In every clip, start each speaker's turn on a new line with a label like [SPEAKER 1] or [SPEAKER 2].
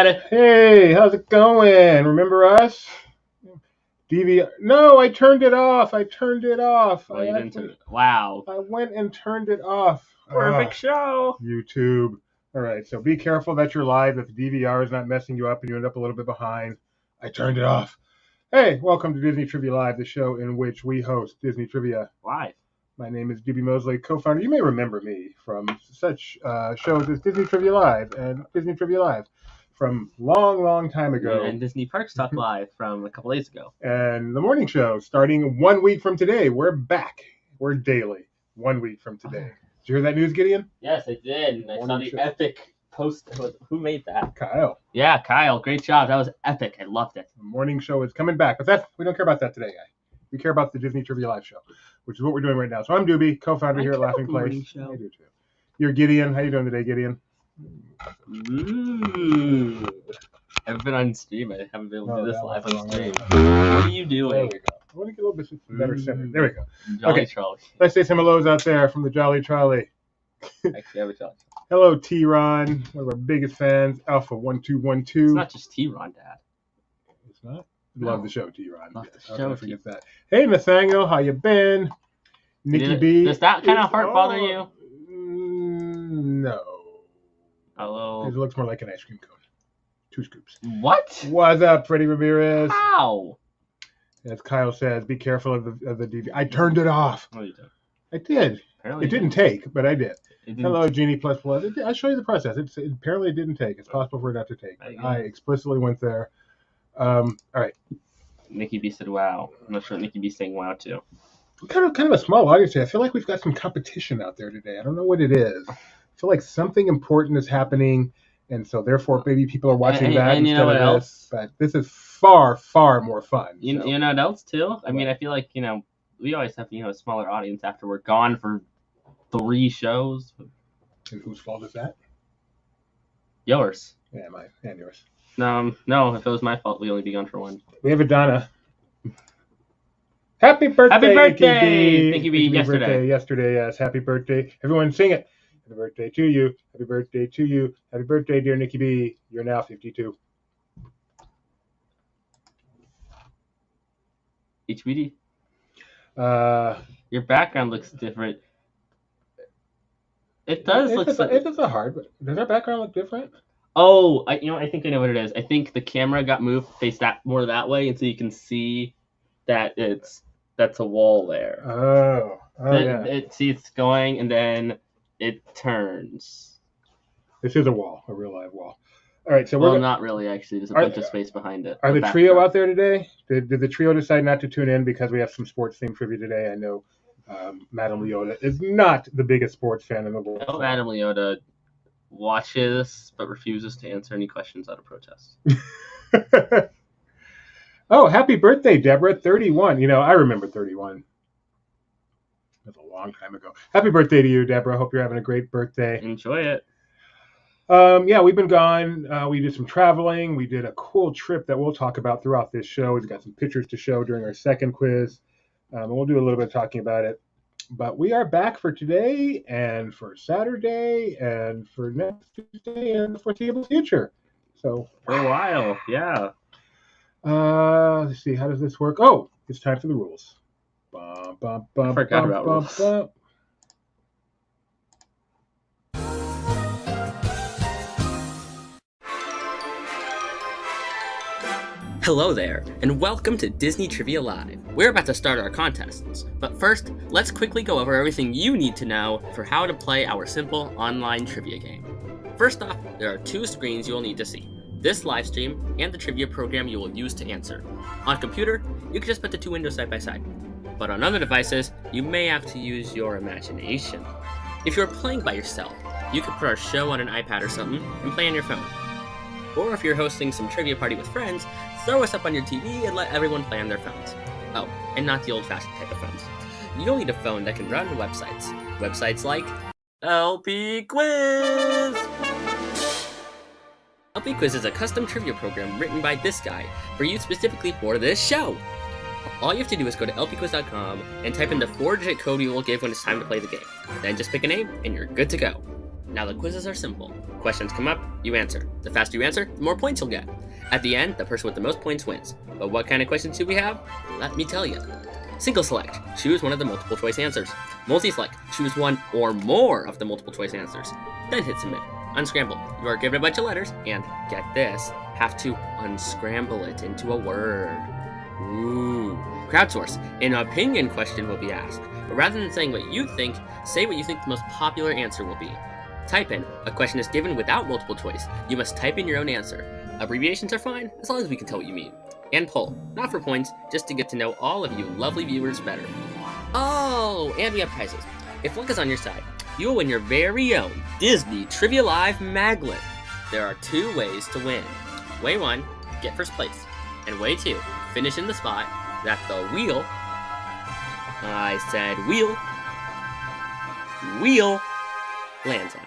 [SPEAKER 1] Better.
[SPEAKER 2] Hey, how's it going? Remember us? DVR. No, I turned it off.
[SPEAKER 1] Well, you didn't turn it. Wow.
[SPEAKER 2] I went and turned it off.
[SPEAKER 1] Perfect show.
[SPEAKER 2] YouTube. All right, so be careful that you're live. If the DVR is not messing you up and you end up a little bit behind, I turned it off. Hey, welcome to Disney Trivia Live, the show in which we host Disney Trivia
[SPEAKER 1] Live.
[SPEAKER 2] My name is D.B. Mosley, co-founder. You may remember me from such shows as Disney Trivia Live and Disney Trivia Live from long time ago.
[SPEAKER 1] And Disney Parks Talk Live from a couple days ago.
[SPEAKER 2] And the morning show starting 1 week from today. We're back. We're daily. 1 week from today. Did you hear that news, Gideon?
[SPEAKER 1] Yes, I did. And I saw the epic post. Who made that?
[SPEAKER 2] Kyle.
[SPEAKER 1] Yeah, Kyle. Great job. That was epic. I loved it.
[SPEAKER 2] The morning show is coming back. But we don't care about that today, guy. We care about the Disney Trivia Live show, which is what we're doing right now. So I'm Doobie, co-founder here at Laughing Place. I do too. You're Gideon. How you doing today, Gideon?
[SPEAKER 1] I've been on stream. I haven't been able to do this live on stream. What are you doing?
[SPEAKER 2] There we go. I want to get a little bit better centered. There we go.
[SPEAKER 1] Jolly Trolley.
[SPEAKER 2] Let's say some hellos out there from the Jolly Trolley.
[SPEAKER 1] Actually, I have a Jolly.
[SPEAKER 2] Hello, T-Ron, one of our biggest fans, Alpha1212.
[SPEAKER 1] It's not just T-Ron, Dad.
[SPEAKER 2] It's not? Love the show, T-Ron.
[SPEAKER 1] Love the show,
[SPEAKER 2] forget that. Hey, Nathaniel, how you been? Nikki B.
[SPEAKER 1] Does that kind of heart bother you?
[SPEAKER 2] No.
[SPEAKER 1] Hello.
[SPEAKER 2] It looks more like an ice cream cone. 2 scoops.
[SPEAKER 1] What?
[SPEAKER 2] What's up, Freddie Ramirez?
[SPEAKER 1] How?
[SPEAKER 2] As Kyle says, be careful of the DV. I turned it off.
[SPEAKER 1] Oh, you did.
[SPEAKER 2] I did.
[SPEAKER 1] Apparently
[SPEAKER 2] it didn't take, but I did. Hello, Genie++. I'll show you the process. Apparently it didn't take. It's possible for it not to take. I explicitly went there. All right.
[SPEAKER 1] Nikki B said, wow. I'm not sure what Nikki B's saying wow too.
[SPEAKER 2] Kind of a small audience here. I feel like we've got some competition out there today. I don't know what it is. I feel like something important is happening, and so therefore maybe people are watching that
[SPEAKER 1] and
[SPEAKER 2] instead of this. But this is far more fun.
[SPEAKER 1] You know what else too? I mean, I feel like, we always have, a smaller audience after we're gone for 3 shows.
[SPEAKER 2] And whose fault is that?
[SPEAKER 1] Yours.
[SPEAKER 2] Yeah, mine and yours.
[SPEAKER 1] No, if it was my fault, we'd only be gone for 1.
[SPEAKER 2] We have Adana. Happy birthday!
[SPEAKER 1] Happy birthday!
[SPEAKER 2] Nikki B. Yesterday, yes. Happy birthday. Everyone sing it. Happy birthday to you. Happy birthday to you. Happy birthday, dear Nikki B. You're now 52.
[SPEAKER 1] HBD. Your background looks different. It does look.
[SPEAKER 2] It does hard, but does our background look different?
[SPEAKER 1] Oh, I think I know what it is. I think the camera got moved, faced more that way, and so you can see that that's a wall there.
[SPEAKER 2] Yeah.
[SPEAKER 1] It's going, and then it turns.
[SPEAKER 2] This is a wall, a real live wall. All right, so
[SPEAKER 1] not really. Actually, there's a bunch of space behind it.
[SPEAKER 2] Are the trio out there today? Did the trio decide not to tune in because we have some sports themed trivia today? I know Madame Leota is not the biggest sports fan in the world.
[SPEAKER 1] No, Madame Leota watches but refuses to answer any questions out of protest.
[SPEAKER 2] Oh, happy birthday, Deborah. 31. I remember 31. That's a long time ago. Happy birthday to you, Deborah. Hope you're having a great birthday.
[SPEAKER 1] Enjoy it.
[SPEAKER 2] Yeah, we've been gone. We did some traveling. We did a cool trip that we'll talk about throughout this show. We've got some pictures to show during our second quiz. And we'll do a little bit of talking about it. But we are back for today and for Saturday and for next Tuesday and the foreseeable future. So
[SPEAKER 1] for a while, yeah.
[SPEAKER 2] Let's see, how does this work? Oh, it's time for the rules.
[SPEAKER 1] I forgot about rules. Hello there, and welcome to Disney Trivia Live. We're about to start our contests, but first, let's quickly go over everything you need to know for how to play our simple online trivia game. First off, there are 2 screens you will need to see. This live stream and the trivia program you will use to answer. On computer, you can just put the 2 windows side by side. But on other devices, you may have to use your imagination. If you're playing by yourself, you could put our show on an iPad or something and play on your phone. Or if you're hosting some trivia party with friends, throw us up on your TV and let everyone play on their phones. Oh, and not the old-fashioned type of phones. You'll need a phone that can run websites. Websites like LP Quiz! LP Quiz is a custom trivia program written by this guy for you specifically for this show. All you have to do is go to lpquiz.com and type in the 4-digit code we will give when it's time to play the game. Then just pick a name and you're good to go. Now the quizzes are simple. Questions come up, you answer. The faster you answer, the more points you'll get. At the end, the person with the most points wins. But what kind of questions do we have? Let me tell you. Single select, choose one of the multiple choice answers. Multi-select, choose one or more of the multiple choice answers. Then hit submit. Unscramble, you are given a bunch of letters, and, get this, have to unscramble it into a word. Ooh. Crowdsource, an opinion question will be asked, but rather than saying what you think, say what you think the most popular answer will be. Type in, a question is given without multiple choice. You must type in your own answer. Abbreviations are fine, as long as we can tell what you mean. And poll, not for points, just to get to know all of you lovely viewers better. Oh, and we have prizes. If luck is on your side, you will win your very own Disney Trivia Live Maglet. There are 2 ways to win. Way 1, get first place. And way 2, finish in the spot that the wheel, I said wheel, lands on.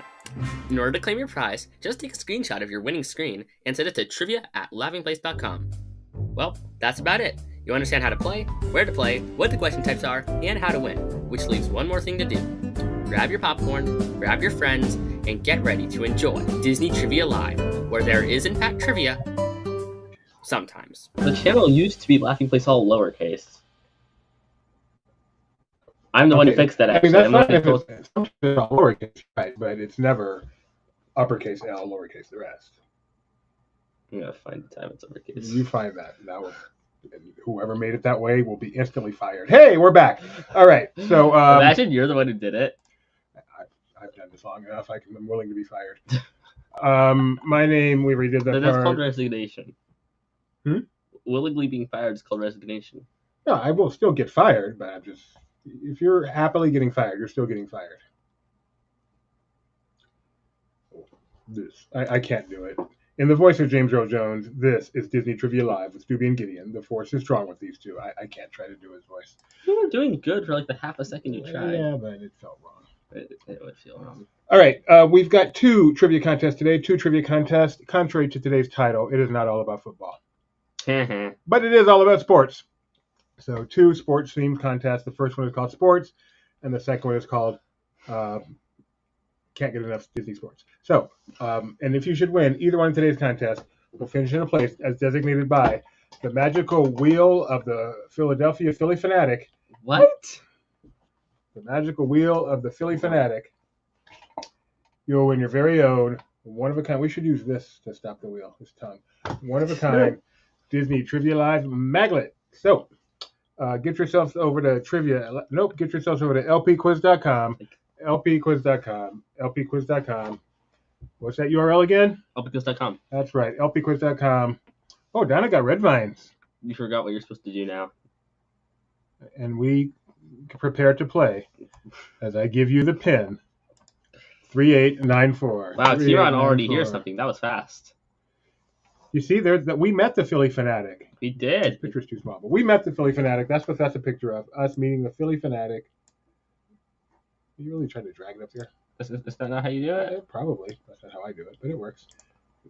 [SPEAKER 1] In order to claim your prize, just take a screenshot of your winning screen and send it to trivia@laughingplace.com. Well, that's about it. You understand how to play, where to play, what the question types are, and how to win, which leaves one more thing to do. Grab your popcorn, grab your friends, and get ready to enjoy Disney Trivia Live, where there is in fact trivia, sometimes.
[SPEAKER 3] The channel used to be Laughing Place all lowercase. I'm the one who fixed that, actually.
[SPEAKER 2] I mean, that's fine if it's all lowercase, right? But it's never uppercase L, lowercase the rest.
[SPEAKER 3] I'm going to find the time it's uppercase.
[SPEAKER 2] You find that. Now, whoever made it that way will be instantly fired. Hey, we're back. All right. So
[SPEAKER 3] imagine you're the one who did it.
[SPEAKER 2] I've done this long enough. I'm willing to be fired. My name, we redid that
[SPEAKER 3] That's
[SPEAKER 2] part.
[SPEAKER 3] called resignation. Willingly being fired is called resignation.
[SPEAKER 2] No, I will still get fired, but I'm just... If you're happily getting fired, you're still getting fired. I can't do it. In the voice of James Earl Jones, this is Disney Trivia Live with Doobie and Gideon. The force is strong with these two. I can't try to do his voice.
[SPEAKER 3] You were doing good for like the half a second you tried.
[SPEAKER 2] Yeah, but it felt wrong.
[SPEAKER 3] It would feel wrong.
[SPEAKER 2] All right, we've got 2 trivia contests today. 2 trivia contests. Contrary to today's title, it is not all about football. But it is all about sports. So 2 sports-themed contests. The first one is called Sports, and the second one is called Can't Get Enough Disney Sports. So, and if you should win either one of today's contests, we'll finish in a place as designated by the magical wheel of the Philadelphia Philly Fanatic.
[SPEAKER 3] What?
[SPEAKER 2] The magical wheel of the Philly Fanatic. You'll win your very own one-of-a-kind. We should use this to stop the wheel, this tongue. One-of-a-kind Disney Trivia Live Maglet. So, get yourselves over to get yourselves over to lpquiz.com. lpquiz.com. What's that URL again?
[SPEAKER 3] lpquiz.com.
[SPEAKER 2] That's right, lpquiz.com. Oh, Donna got red vines.
[SPEAKER 3] You forgot what you're supposed to do now.
[SPEAKER 2] And we prepare to play as I give you the pin. 3894.
[SPEAKER 3] Wow, T-Ron already hears something. That was fast.
[SPEAKER 2] You see, we met the Philly Fanatic.
[SPEAKER 3] We did.
[SPEAKER 2] This picture's too small, but we met the Philly Fanatic. That's what that's a picture of. Us meeting the Philly Fanatic. Are you really trying to drag it up here?
[SPEAKER 3] Is that not how you do it?
[SPEAKER 2] Probably. That's not how I do it, but it works.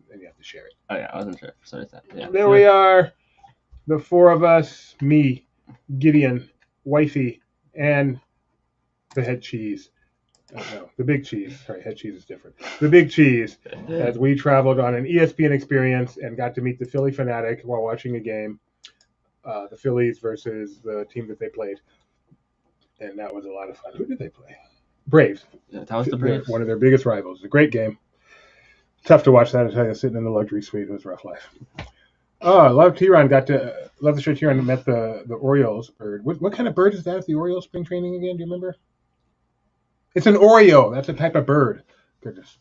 [SPEAKER 2] Then you have to share it.
[SPEAKER 3] Oh, yeah, I wasn't sure. Sorry, yeah.
[SPEAKER 2] There we are. The 4 of us, me, Gideon, Wifey, and the head cheese. No, the big cheese. Sorry, head cheese is different. The big cheese, as we traveled on an ESPN experience and got to meet the Philly Fanatic while watching a game, the Phillies versus the team that they played. And that was a lot of fun. Who did they play? Braves.
[SPEAKER 3] Yeah, that was the Braves.
[SPEAKER 2] One of their biggest rivals. It was a great game. Tough to watch that. I tell you, sitting in the luxury suite, it was a rough life. Oh, I love T-Ron. Love the show T-Ron met the Orioles bird. What kind of bird is that at the Orioles spring training again? Do you remember? It's an Oreo. That's a type of bird. Goodness.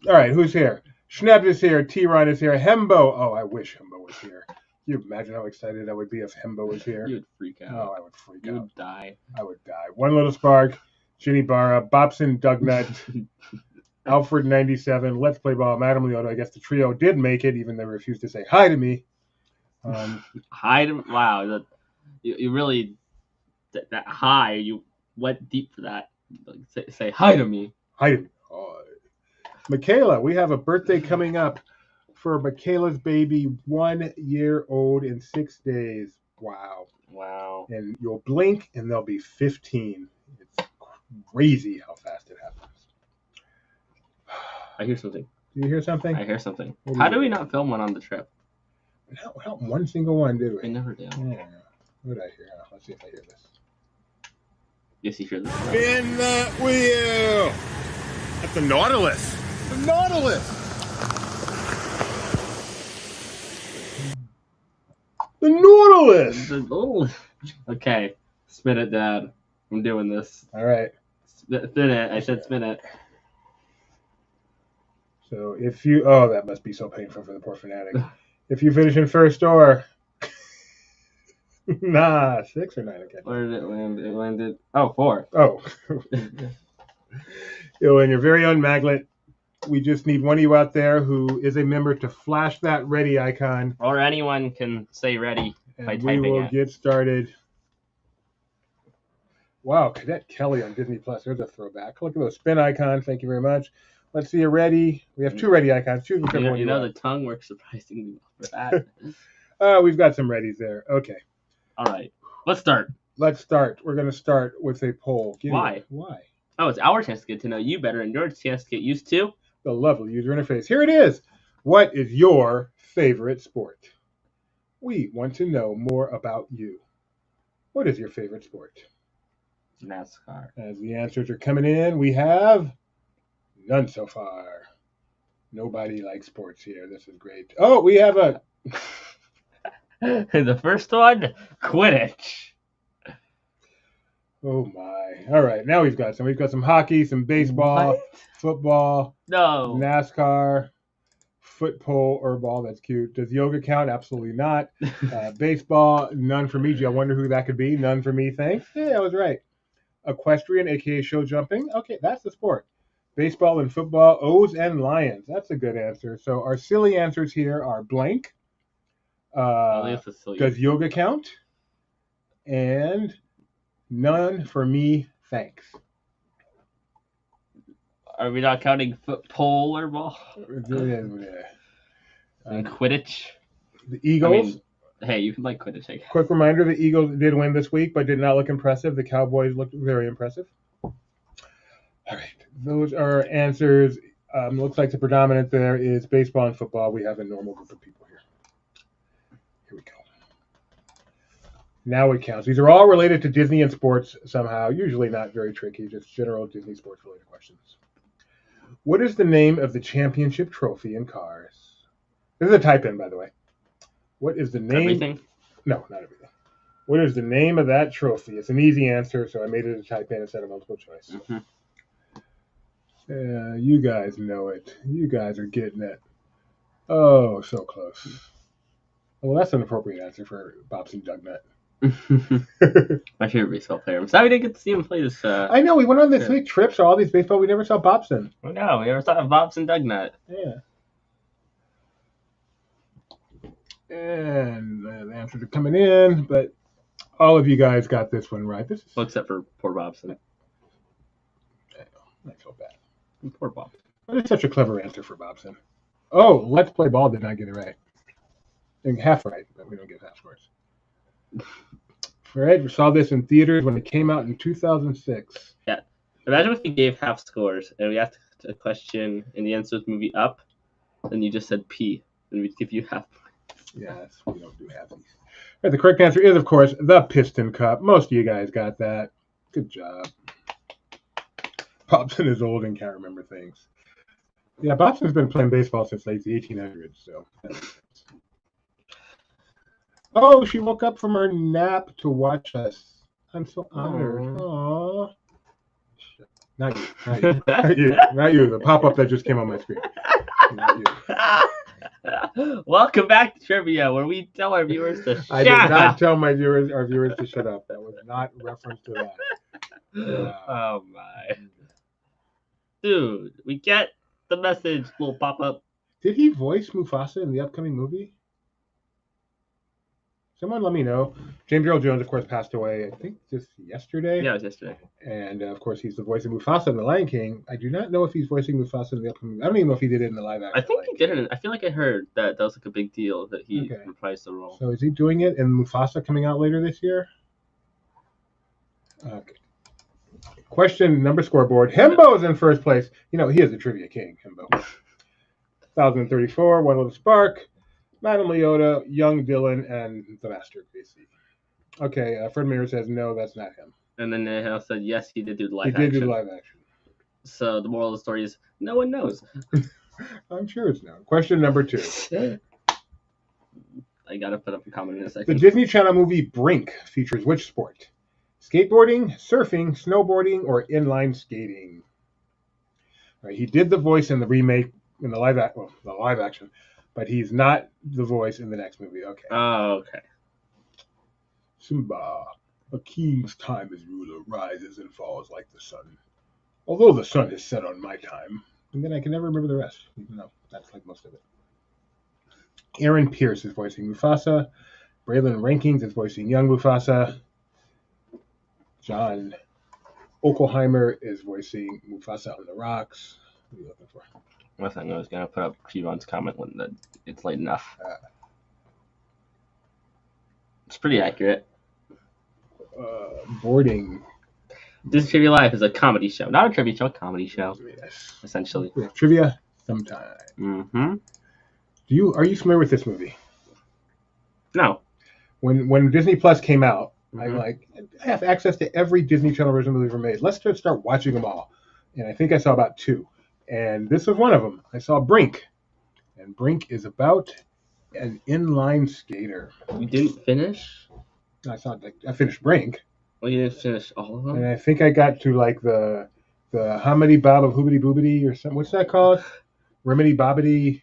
[SPEAKER 2] All right, who's here? Schneb is here. T-Ron is here. Hembo. Oh, I wish Hembo was here. Can you imagine how excited I would be if Hembo was here?
[SPEAKER 3] You would freak out.
[SPEAKER 2] Oh, I would freak out.
[SPEAKER 3] You would die.
[SPEAKER 2] I would die. One Little Spark, Ginny Barra, Bobson Dugnut, Alfred 97, Let's Play Ball, Madame Leota. I guess the trio did make it, even though they refused to say hi to me.
[SPEAKER 3] Hi to wow. You really that hi. You went deep for that. Say hi to me.
[SPEAKER 2] Hi to me. Oh. Michaela, we have a birthday coming up for Michaela's baby, 1 year old in 6 days. Wow. And you'll blink and they'll be 15. It's crazy how fast it happens.
[SPEAKER 3] I hear something.
[SPEAKER 2] Do you hear something?
[SPEAKER 3] I hear something.
[SPEAKER 2] What do
[SPEAKER 3] How
[SPEAKER 2] you
[SPEAKER 3] do we
[SPEAKER 2] hear?
[SPEAKER 3] not film one on the trip?
[SPEAKER 2] Not one single one, did
[SPEAKER 3] We
[SPEAKER 2] we?
[SPEAKER 3] never do.
[SPEAKER 2] Yeah. What did I hear? Let's see if I hear this.
[SPEAKER 3] Yes, you hear this.
[SPEAKER 4] Spin that wheel! That's the Nautilus! The Nautilus!
[SPEAKER 2] The Nautilus!
[SPEAKER 3] The little... Okay, spin it, Dad. I'm doing this.
[SPEAKER 2] All right.
[SPEAKER 3] Spin it. I said spin it.
[SPEAKER 2] So if you... Oh, that must be so painful for the poor fanatic. If you finish in first or... 6 or 9 again.
[SPEAKER 3] Where did it land? It landed... Oh, 4.
[SPEAKER 2] Oh. You'll win your very own maglet. We just need one of you out there who is a member to flash that ready icon.
[SPEAKER 3] Or anyone can say ready by
[SPEAKER 2] And we
[SPEAKER 3] typing
[SPEAKER 2] will
[SPEAKER 3] it.
[SPEAKER 2] get started. Wow, Cadet Kelly on Disney Plus. There's a throwback. Look at those spin icons. Thank you very much. Let's see a ready. We have 2 ready icons. Choose whichever one
[SPEAKER 3] You
[SPEAKER 2] you
[SPEAKER 3] know
[SPEAKER 2] want.
[SPEAKER 3] the tongue works surprisingly well for that.
[SPEAKER 2] We've got some readies there. Okay.
[SPEAKER 3] All right, let's start.
[SPEAKER 2] Let's start. We're going to start with a poll.
[SPEAKER 3] Why?
[SPEAKER 2] Why?
[SPEAKER 3] Oh, it's our chance to get to know you better and your chance to get used to.
[SPEAKER 2] The lovely user interface. Here it is. What is your favorite sport? We want to know more about you. What is your favorite sport?
[SPEAKER 3] NASCAR.
[SPEAKER 2] As the answers are coming in, we have none so far. Nobody likes sports here. This is great. Oh, we have a...
[SPEAKER 3] The first one, Quidditch.
[SPEAKER 2] Oh, my. All right, now we've got some hockey, some baseball,
[SPEAKER 3] What?
[SPEAKER 2] football,
[SPEAKER 3] No.
[SPEAKER 2] NASCAR, foot pole, or ball. That's cute. Does yoga count? Absolutely not. Baseball, none for me. Gee, I wonder who that could be. None for me, thanks. Yeah, I was right. Equestrian, a.k.a. show jumping. Okay, that's the sport. Baseball and football, O's and Lions. That's a good answer. So our silly answers here are blank. Does yoga count? And none for me, thanks.
[SPEAKER 3] Are we not counting foot pole or ball?
[SPEAKER 2] The
[SPEAKER 3] And Quidditch?
[SPEAKER 2] Eagles.
[SPEAKER 3] I mean, hey, you can like Quidditch. I guess.
[SPEAKER 2] Quick reminder, the Eagles did win this week, but did not look impressive. The Cowboys looked very impressive. All right. Those are answers. Looks like the predominant there is baseball and football. We have a normal group of people here. Here we go. Now it counts. These are all related to Disney and sports somehow. Usually not very tricky, just general Disney sports related questions. What is the name of the championship trophy in Cars? This is a type-in, by the way. What is the name?
[SPEAKER 3] Everything?
[SPEAKER 2] No, not everything. What is the name of that trophy? It's an easy answer, so I made it a type-in instead of multiple choice.
[SPEAKER 3] Mm-hmm.
[SPEAKER 2] You guys know it. You guys are getting it. Oh, so close. Well, that's an appropriate answer for Bobson Dugnut.
[SPEAKER 3] My favorite baseball player. I'm sorry we didn't get to see him play this.
[SPEAKER 2] I know, we went on this big trip, so all these baseball, we never saw Bobson.
[SPEAKER 3] No, we never saw Bobson Dugnut.
[SPEAKER 2] Yeah. And the answers are coming in, but all of you guys got this one right. This is
[SPEAKER 3] Well, except for poor Bobson.
[SPEAKER 2] not so bad.
[SPEAKER 3] Poor Bob.
[SPEAKER 2] That is such a clever answer for Bobson. Oh, Let's Play Ball did not get it right. Half right, but we don't get half scores. All right, we saw this in theaters when it came out in 2006.
[SPEAKER 3] Yeah. Imagine if we gave half scores and we asked a question and the answer was movie Up, and you just said P, then we'd give you half points.
[SPEAKER 2] Yes, we don't do half these. All right, the correct answer is, of course, the Piston Cup. Most of you guys got that. Good job. Bobson is old and can't remember things. Yeah, Bobson's been playing baseball since like the 1800s, so. Oh, she woke up from her nap to watch us. I'm so honored. Aww. Not you. Not you. Not you. Not you. The pop-up that just came on my screen. Not you.
[SPEAKER 3] Welcome back to Trivia, where we tell our viewers to
[SPEAKER 2] I
[SPEAKER 3] shut
[SPEAKER 2] did not
[SPEAKER 3] up.
[SPEAKER 2] tell our viewers to shut up. That was not reference to that.
[SPEAKER 3] Oh my. Dude, we get the message, little pop-up.
[SPEAKER 2] Did he voice Mufasa in the upcoming movie? Someone let me know. James Earl Jones, of course, passed away, I think, just yesterday.
[SPEAKER 3] Yeah, it was yesterday.
[SPEAKER 2] And, of course, he's the voice of Mufasa in The Lion King. I do not know if he's voicing Mufasa in the upcoming movie. I don't even know if he did it in the live action.
[SPEAKER 3] I think he did it. I feel like I heard that was like a big deal that he
[SPEAKER 2] Okay.
[SPEAKER 3] reprised the role.
[SPEAKER 2] So is he doing it in Mufasa coming out later this year? Okay. Question number scoreboard. Himbo's in first place. You know, he is the trivia king, Himbo. 1034, One Little Spark, Madame Leota, Young Dylan, and the Master Gracie. Okay, Fred Meyer says no, that's not him.
[SPEAKER 3] And then they also said yes, he did do the live
[SPEAKER 2] He
[SPEAKER 3] action.
[SPEAKER 2] did do the live action.
[SPEAKER 3] So the moral of the story is no one knows.
[SPEAKER 2] I'm sure it's no. Question number 2.
[SPEAKER 3] I gotta put up a comment in a
[SPEAKER 2] The
[SPEAKER 3] second.
[SPEAKER 2] Disney Channel movie Brink features which sport? Skateboarding, surfing, snowboarding, or inline skating? Right, he did the voice in the remake, in the live action, but he's not the voice in the next movie. Okay.
[SPEAKER 3] Oh, okay.
[SPEAKER 2] Simba, a king's time as ruler rises and falls like the sun. Although the sun is set on my time. And then I can never remember the rest, even though that's like most of it. Aaron Pierce is voicing Mufasa. Braylon Rankings is voicing young Mufasa. John Oklaheimer is voicing Mufasa on the Rocks. What are you looking for?
[SPEAKER 3] I thought I was gonna put up Kevon's comment when it's late enough. It's pretty accurate.
[SPEAKER 2] Boarding.
[SPEAKER 3] Disney Trivia Live is a comedy show, not a trivia show, a comedy show,
[SPEAKER 2] Yes.
[SPEAKER 3] essentially.
[SPEAKER 2] We have trivia sometime.
[SPEAKER 3] Mm-hmm.
[SPEAKER 2] Are you familiar with this movie?
[SPEAKER 3] No.
[SPEAKER 2] When Disney Plus came out,
[SPEAKER 3] Mhm.
[SPEAKER 2] I have access to every Disney Channel original movie ever made. Let's just start watching them all. And I think I saw about 2. And this was one of them. I saw Brink. And Brink is about an inline skater.
[SPEAKER 3] You didn't finish?
[SPEAKER 2] I finished Brink.
[SPEAKER 3] Well, you didn't finish all of them?
[SPEAKER 2] And I think I got to like the Hamidi Bob of Hoobity Boobity or something. What's that called? Remedy Bobbity.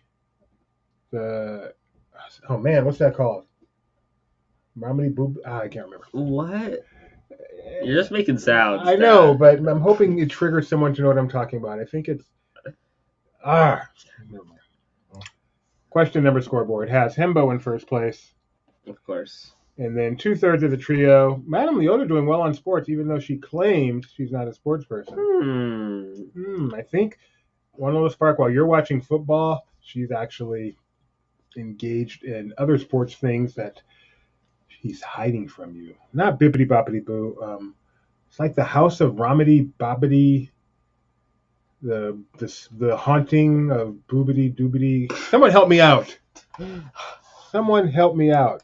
[SPEAKER 2] What's that called? Romedy Boob. I can't remember.
[SPEAKER 3] What? You're just making sounds.
[SPEAKER 2] I know, but I'm hoping it triggers someone to know what I'm talking about. I think it's never mind. Question number scoreboard has Hembo in first place,
[SPEAKER 3] Of course.
[SPEAKER 2] and then 2/3 of the trio. Madame Leota doing well on sports, even though she claims she's not a sports person. I think One Little Spark, while you're watching football, she's actually engaged in other sports things that he's hiding from you. Not bippity boppity boo. It's like the House of Romedy Bobbity, the haunting of Boobity Doobity. Someone help me out. Someone help me out.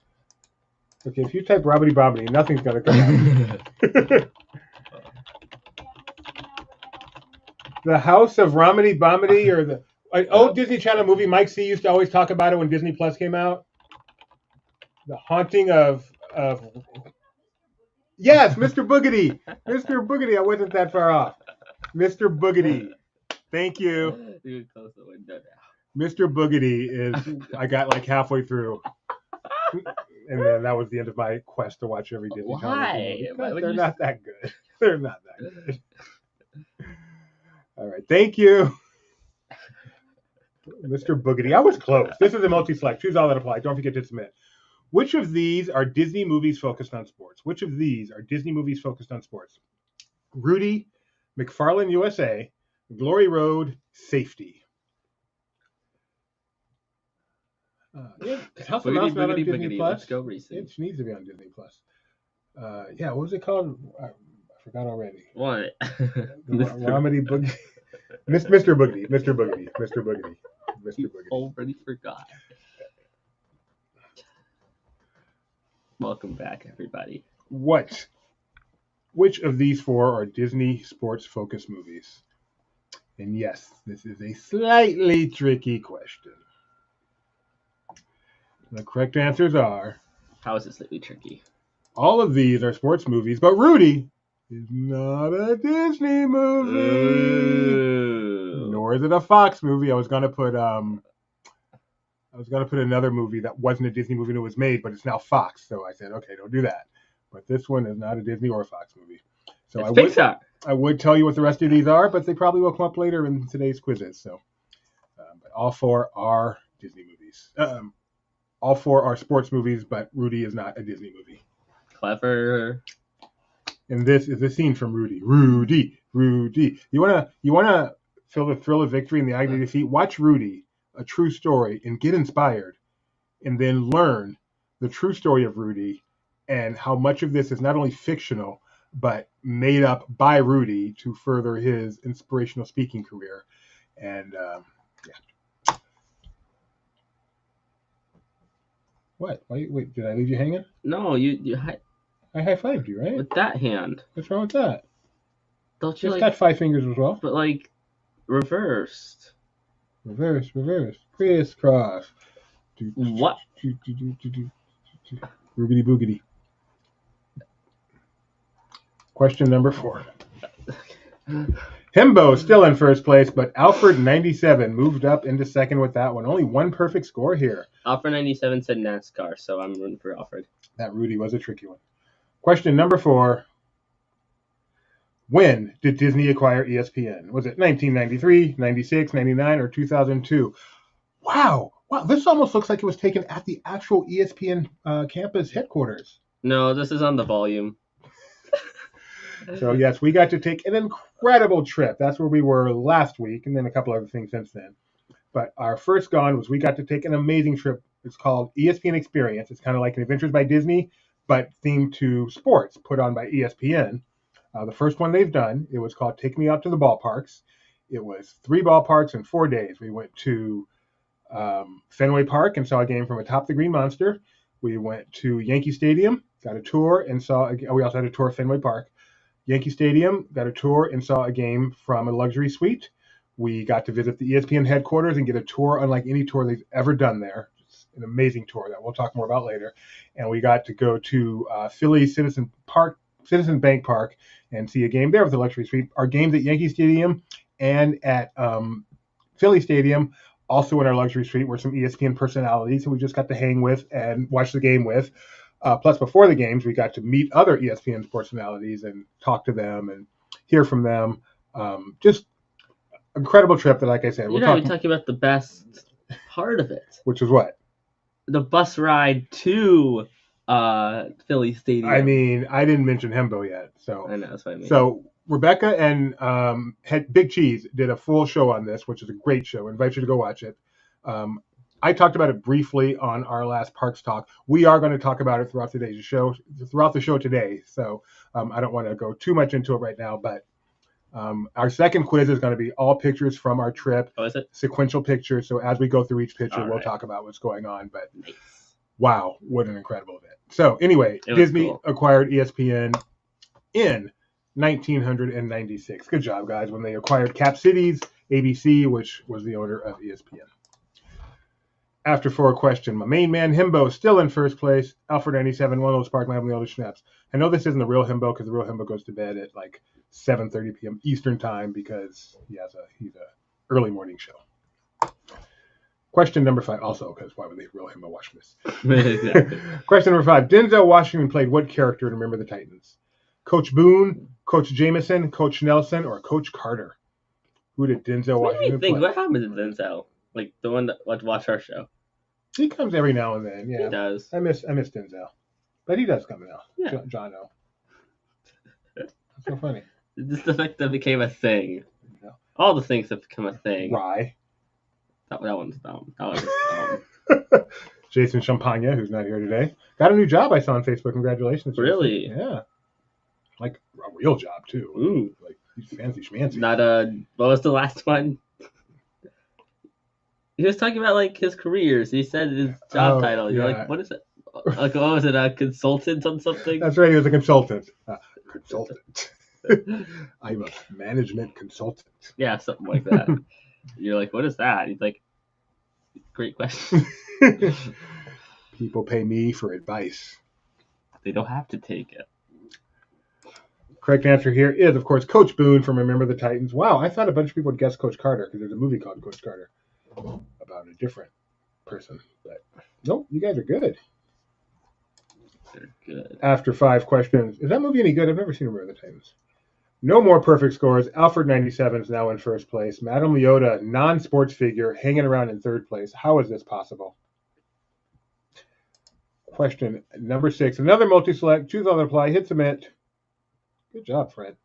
[SPEAKER 2] Okay, if you type Robbity Bobbity, nothing's gonna come out. The House of Romedy Bombity, or the old Disney Channel movie Mike C used to always talk about it when Disney Plus came out. The haunting of yes, Mr. Boogedy. Mr. Boogedy, I wasn't that far off. Mr. Boogedy. Thank you.
[SPEAKER 3] You close the window now.
[SPEAKER 2] Mr. Boogedy is I got like halfway through. And then that was the end of my quest to watch every Disney Channel movie.
[SPEAKER 3] Why would
[SPEAKER 2] They're
[SPEAKER 3] you
[SPEAKER 2] not that good. They're not that good. All right. Thank you. Mr. Boogedy. I was close. This is a multi-select. Choose all that apply. Don't forget to submit. Which of these are Disney movies focused on sports? Which of these are Disney movies focused on sports? Rudy, McFarlane USA, Glory Road, Safety. Is House of Mouse not on Disney Plus?
[SPEAKER 3] Let's go racing.
[SPEAKER 2] It needs to be on Disney Plus. What was it called? I forgot already.
[SPEAKER 3] What?
[SPEAKER 2] Romedy Boogedy. Mr. Boogedy. Mr. Boogedy. Mr. Boogedy. Mr.
[SPEAKER 3] You
[SPEAKER 2] Boogedy.
[SPEAKER 3] already forgot. Welcome back, everybody.
[SPEAKER 2] Which of these 4 are Disney sports-focused movies? And yes, this is a slightly tricky question. The correct answers are...
[SPEAKER 3] How is it slightly tricky?
[SPEAKER 2] All of these are sports movies, but Rudy is not a Disney movie.
[SPEAKER 3] Ooh.
[SPEAKER 2] Nor is it a Fox movie. I was gonna put another movie that wasn't a Disney movie and it was made, but it's now Fox. So I said, okay, don't do that. But this one is not a Disney or Fox movie. So
[SPEAKER 3] It's Pixar.
[SPEAKER 2] I would tell you what the rest of these are, but they probably will come up later in today's quizzes. So, but all 4 are Disney movies. All 4 are sports movies, but Rudy is not a Disney movie.
[SPEAKER 3] Clever.
[SPEAKER 2] And this is a scene from Rudy. Rudy. You wanna feel the thrill of victory and the agony of defeat? Watch Rudy, a true story, and get inspired, and then learn the true story of Rudy and how much of this is not only fictional but made up by Rudy to further his inspirational speaking career. And What? Wait, did I leave you hanging?
[SPEAKER 3] No, you
[SPEAKER 2] I high-fived you, right?
[SPEAKER 3] with that hand.
[SPEAKER 2] What's wrong with that?
[SPEAKER 3] Don't you
[SPEAKER 2] Just
[SPEAKER 3] like?
[SPEAKER 2] got 5 fingers as well.
[SPEAKER 3] But like reversed.
[SPEAKER 2] Reverse, crisscross.
[SPEAKER 3] What?
[SPEAKER 2] Boogity boogity. Question number 4. Himbo still in first place, but Alfred 97 moved up into second with that one. Only one perfect score here.
[SPEAKER 3] Alfred 97 said NASCAR, so I'm rooting for Alfred.
[SPEAKER 2] That Rudy was a tricky one. Question number 4. When did Disney acquire ESPN? Was it 1993, 96, 99, or 2002? Wow, this almost looks like it was taken at the actual ESPN campus headquarters.
[SPEAKER 3] No, this is on the volume.
[SPEAKER 2] So, yes, we got to take an incredible trip. That's where we were last week, and then a couple other things since then. But our first gone was we got to take an amazing trip. It's called ESPN Experience. It's kind of like an Adventures by Disney, but themed to sports, put on by ESPN. The first one they've done, it was called Take Me Out to the Ballparks. It was 3 ballparks in 4 days. We went to Fenway Park and saw a game from atop the Green Monster. We went to Yankee Stadium, got a tour, and we also had a tour of Fenway Park. Yankee Stadium, got a tour and saw a game from a luxury suite. We got to visit the ESPN headquarters and get a tour unlike any tour they've ever done there. It's an amazing tour that we'll talk more about later. And we got to go to Philly Citizen Bank Park and see a game there with the luxury suite. Our games at Yankee Stadium and at Philly Stadium, also in our luxury suite, were some ESPN personalities who we just got to hang with and watch the game with. Plus, before the games, we got to meet other ESPN personalities and talk to them and hear from them. Just incredible trip that, like I said,
[SPEAKER 3] You're not even talking about the best part of it.
[SPEAKER 2] Which is what?
[SPEAKER 3] The bus ride to Philly Stadium.
[SPEAKER 2] I mean, I didn't mention Hembo yet. So
[SPEAKER 3] I know, that's what I mean.
[SPEAKER 2] So Rebecca and Big Cheese did a full show on this, which is a great show. I invite you to go watch it. I talked about it briefly on our last Parks Talk. We are going to talk about it throughout the show today. So I don't want to go too much into it right now, but our second quiz is going to be all pictures from our trip.
[SPEAKER 3] Oh, is it?
[SPEAKER 2] Sequential pictures. So as we go through each picture, we'll talk about what's going on. But wow, what an incredible event. So anyway, Disney acquired ESPN in 1996. Good job, guys, when they acquired Cap Cities, ABC, which was the owner of ESPN. After 4 question, my main man Himbo still in first place. Alfred 97, one of those Spark Lab, the older Schnaps. I know this isn't the real Himbo because the real Himbo goes to bed at like 7:30 p.m. Eastern time because he's a early morning show. Question number 5, also because why would the real Himbo watch this?
[SPEAKER 3] Exactly.
[SPEAKER 2] Question number 5, Denzel Washington played what character in Remember the Titans? Coach Boone, Coach Jameson, Coach Nelson, or Coach Carter? Who did Denzel Washington play?
[SPEAKER 3] What happened to Denzel? Like the one that watch our show.
[SPEAKER 2] He comes every now and then. Yeah,
[SPEAKER 3] he does.
[SPEAKER 2] I miss Denzel, but he does come now.
[SPEAKER 3] Yeah.
[SPEAKER 2] John O. That's so funny.
[SPEAKER 3] Just the fact that became a thing.
[SPEAKER 2] Yeah.
[SPEAKER 3] All the things have become a thing.
[SPEAKER 2] Rye.
[SPEAKER 3] That one's dumb. That was dumb.
[SPEAKER 2] Jason Champagne, who's not here today, got a new job. I saw on Facebook. Congratulations.
[SPEAKER 3] Really?
[SPEAKER 2] Jason. Yeah. Like a real job too.
[SPEAKER 3] Ooh.
[SPEAKER 2] Like he's fancy schmancy.
[SPEAKER 3] Not what was the last one? He was talking about like his careers. He said his job title. You're like, what is it? Like, what was it? A consultant on something?
[SPEAKER 2] That's right. He was a consultant. Consultant. I'm a management consultant.
[SPEAKER 3] Yeah, something like that. You're like, what is that? He's like, great question.
[SPEAKER 2] People pay me for advice.
[SPEAKER 3] They don't have to take it.
[SPEAKER 2] Correct answer here is, of course, Coach Boone from Remember the Titans. Wow, I thought a bunch of people would guess Coach Carter because there's a movie called Coach Carter about a different person. But nope, you guys are good.
[SPEAKER 3] They're good.
[SPEAKER 2] After 5 questions, is that movie any good? I've never seen Remember the Titans. No more perfect scores. Alfred 97 is now in first place. Madame Leota, non-sports figure, hanging around in 3rd place. How is this possible? Question number 6. Another multi-select. Choose other apply. Hit submit. Good job, Fred.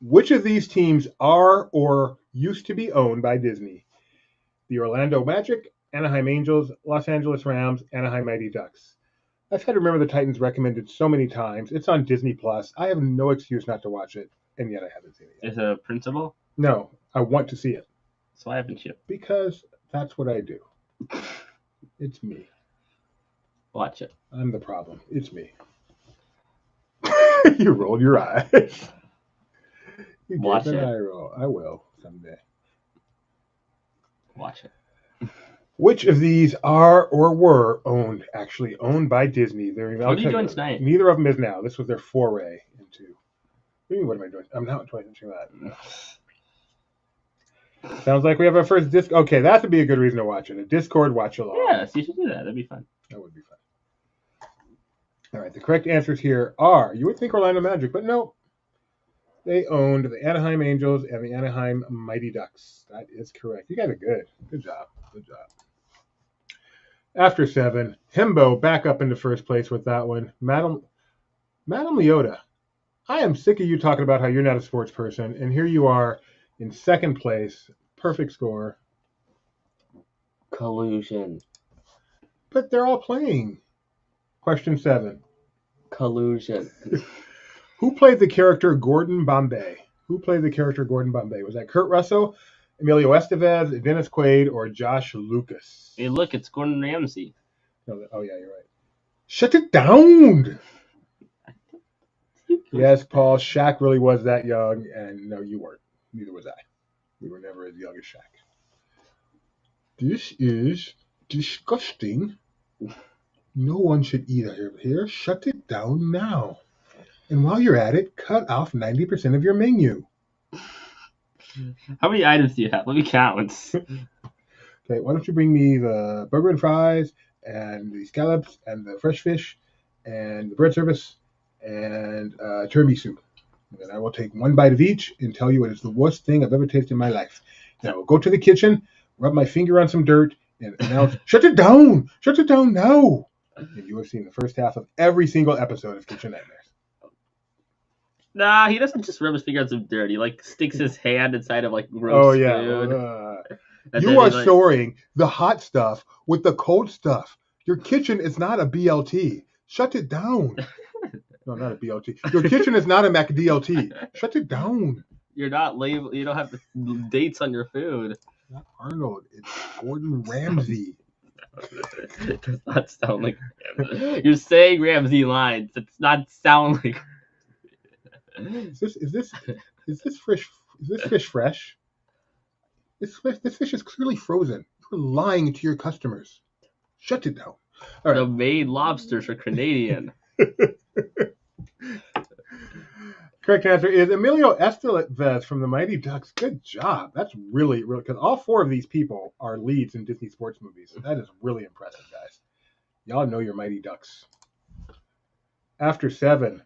[SPEAKER 2] Which of these teams are or used to be owned by Disney? The Orlando Magic, Anaheim Angels, Los Angeles Rams, Anaheim Mighty Ducks. I've had to Remember the Titans recommended so many times. It's on Disney Plus. I have no excuse not to watch it, and yet I haven't seen it yet.
[SPEAKER 3] Is it a principal?
[SPEAKER 2] No, I want to see it.
[SPEAKER 3] So why haven't you?
[SPEAKER 2] Because that's what I do. It's me.
[SPEAKER 3] Watch it.
[SPEAKER 2] I'm the problem. It's me. You rolled your eyes. You
[SPEAKER 3] Watch
[SPEAKER 2] gave an
[SPEAKER 3] it.
[SPEAKER 2] eye roll. I will someday.
[SPEAKER 3] Watch it.
[SPEAKER 2] Which of these are or were actually owned by Disney?
[SPEAKER 3] What are you doing tonight?
[SPEAKER 2] Neither of them is now. This was their foray into. What am I doing? I'm not doing that. Sounds like we have our first disc. Okay, that would be a good reason to watch it. A Discord watch along.
[SPEAKER 3] Yes, you should do that. That'd be fun.
[SPEAKER 2] That would be fun. All right, the correct answers here are, you would think Orlando Magic, but no. They owned the Anaheim Angels and the Anaheim Mighty Ducks. That is correct. You guys are good. Good job. Good job. After 7, Himbo back up into first place with that one. Madam Leota, I am sick of you talking about how you're not a sports person, and here you are in second place. Perfect score.
[SPEAKER 3] Collusion.
[SPEAKER 2] But they're all playing. Question 7.
[SPEAKER 3] Collusion.
[SPEAKER 2] Who played the character Gordon Bombay? Was that Kurt Russell, Emilio Estevez, Dennis Quaid, or Josh Lucas?
[SPEAKER 3] Hey, look, it's Gordon Ramsay.
[SPEAKER 2] Oh, yeah, you're right. Shut it down! Yes, Paul, Shaq really was that young, and no, you weren't. Neither was I. We were never as young as Shaq. This is disgusting. No one should eat over here. Shut it down now. And while you're at it, cut off 90% of your menu.
[SPEAKER 3] How many items do you have? Let me count.
[SPEAKER 2] Okay, why don't you bring me the burger and fries, and the scallops, and the fresh fish, and the bread service, and tiramisu. And then I will take one bite of each and tell you it is the worst thing I've ever tasted in my life. Then I will go to the kitchen, rub my finger on some dirt, and announce, shut it down! Shut it down now! And you have seen the first half of every single episode of Kitchen Nightmares.
[SPEAKER 3] Nah, he doesn't just rub his finger on some dirt. He sticks his hand inside of gross food.
[SPEAKER 2] You are storing the hot stuff with the cold stuff. Your kitchen is not a BLT. Shut it down. No, not a BLT. Your kitchen is not a McDLT. Shut it down.
[SPEAKER 3] You're not labeled. You don't have the dates on your food.
[SPEAKER 2] Not Arnold. It's Gordon Ramsay.
[SPEAKER 3] It does not sound like Ramsay. You're saying Ramsay lines. It's not sound like.
[SPEAKER 2] Is this fish? Is this fish fresh? This fish is clearly frozen. You're lying to your customers. Shut it down.
[SPEAKER 3] All right. The made lobsters are Canadian.
[SPEAKER 2] Correct answer is Emilio Estevez from the Mighty Ducks. Good job. That's really, really, because all 4 of these people are leads in Disney sports movies. That is really impressive, guys. Y'all know your Mighty Ducks. After 7,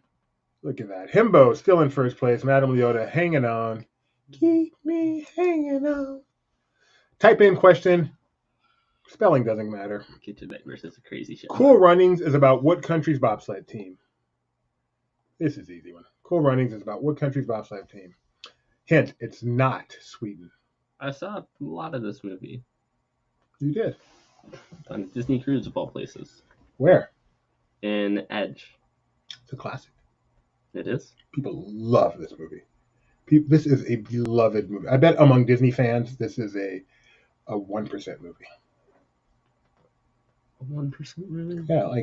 [SPEAKER 2] look at that. Himbo still in first place. Madam Leota hanging on. Keep me hanging on. Type in question. Spelling doesn't matter.
[SPEAKER 3] Kitchen Nightmares is a crazy show.
[SPEAKER 2] Cool Runnings is about what country's bobsled team? This is an easy one. Cool Runnings is about what country's bobsled team? Hint, it's not Sweden.
[SPEAKER 3] I saw a lot of this movie.
[SPEAKER 2] You did?
[SPEAKER 3] On Disney Cruise of all places.
[SPEAKER 2] Where?
[SPEAKER 3] In Edge.
[SPEAKER 2] It's a classic.
[SPEAKER 3] It is?
[SPEAKER 2] People love this movie. This is a beloved movie. I bet among Disney fans, this is a 1% movie.
[SPEAKER 3] 1% movie?
[SPEAKER 2] Yeah,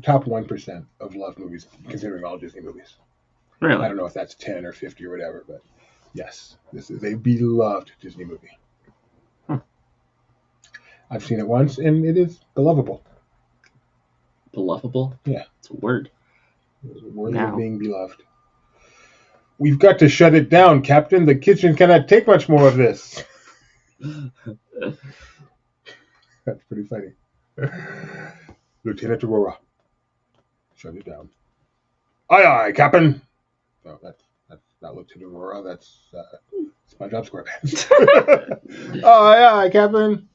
[SPEAKER 2] top 1% of love movies, considering all Disney movies.
[SPEAKER 3] Really?
[SPEAKER 2] I don't know if that's 10 or 50 or whatever, but yes, this is a beloved Disney movie. I've seen it once, and it is belovable.
[SPEAKER 3] Belovable?
[SPEAKER 2] Yeah.
[SPEAKER 3] It's a word.
[SPEAKER 2] It's a word of being beloved. We've got to shut it down, Captain. The kitchen cannot take much more of this. That's pretty funny. Lieutenant Aurora, shut it down. Aye, aye, Captain. No, that's not Lieutenant Aurora. That's SpongeBob SquarePants. Aye, aye, Captain.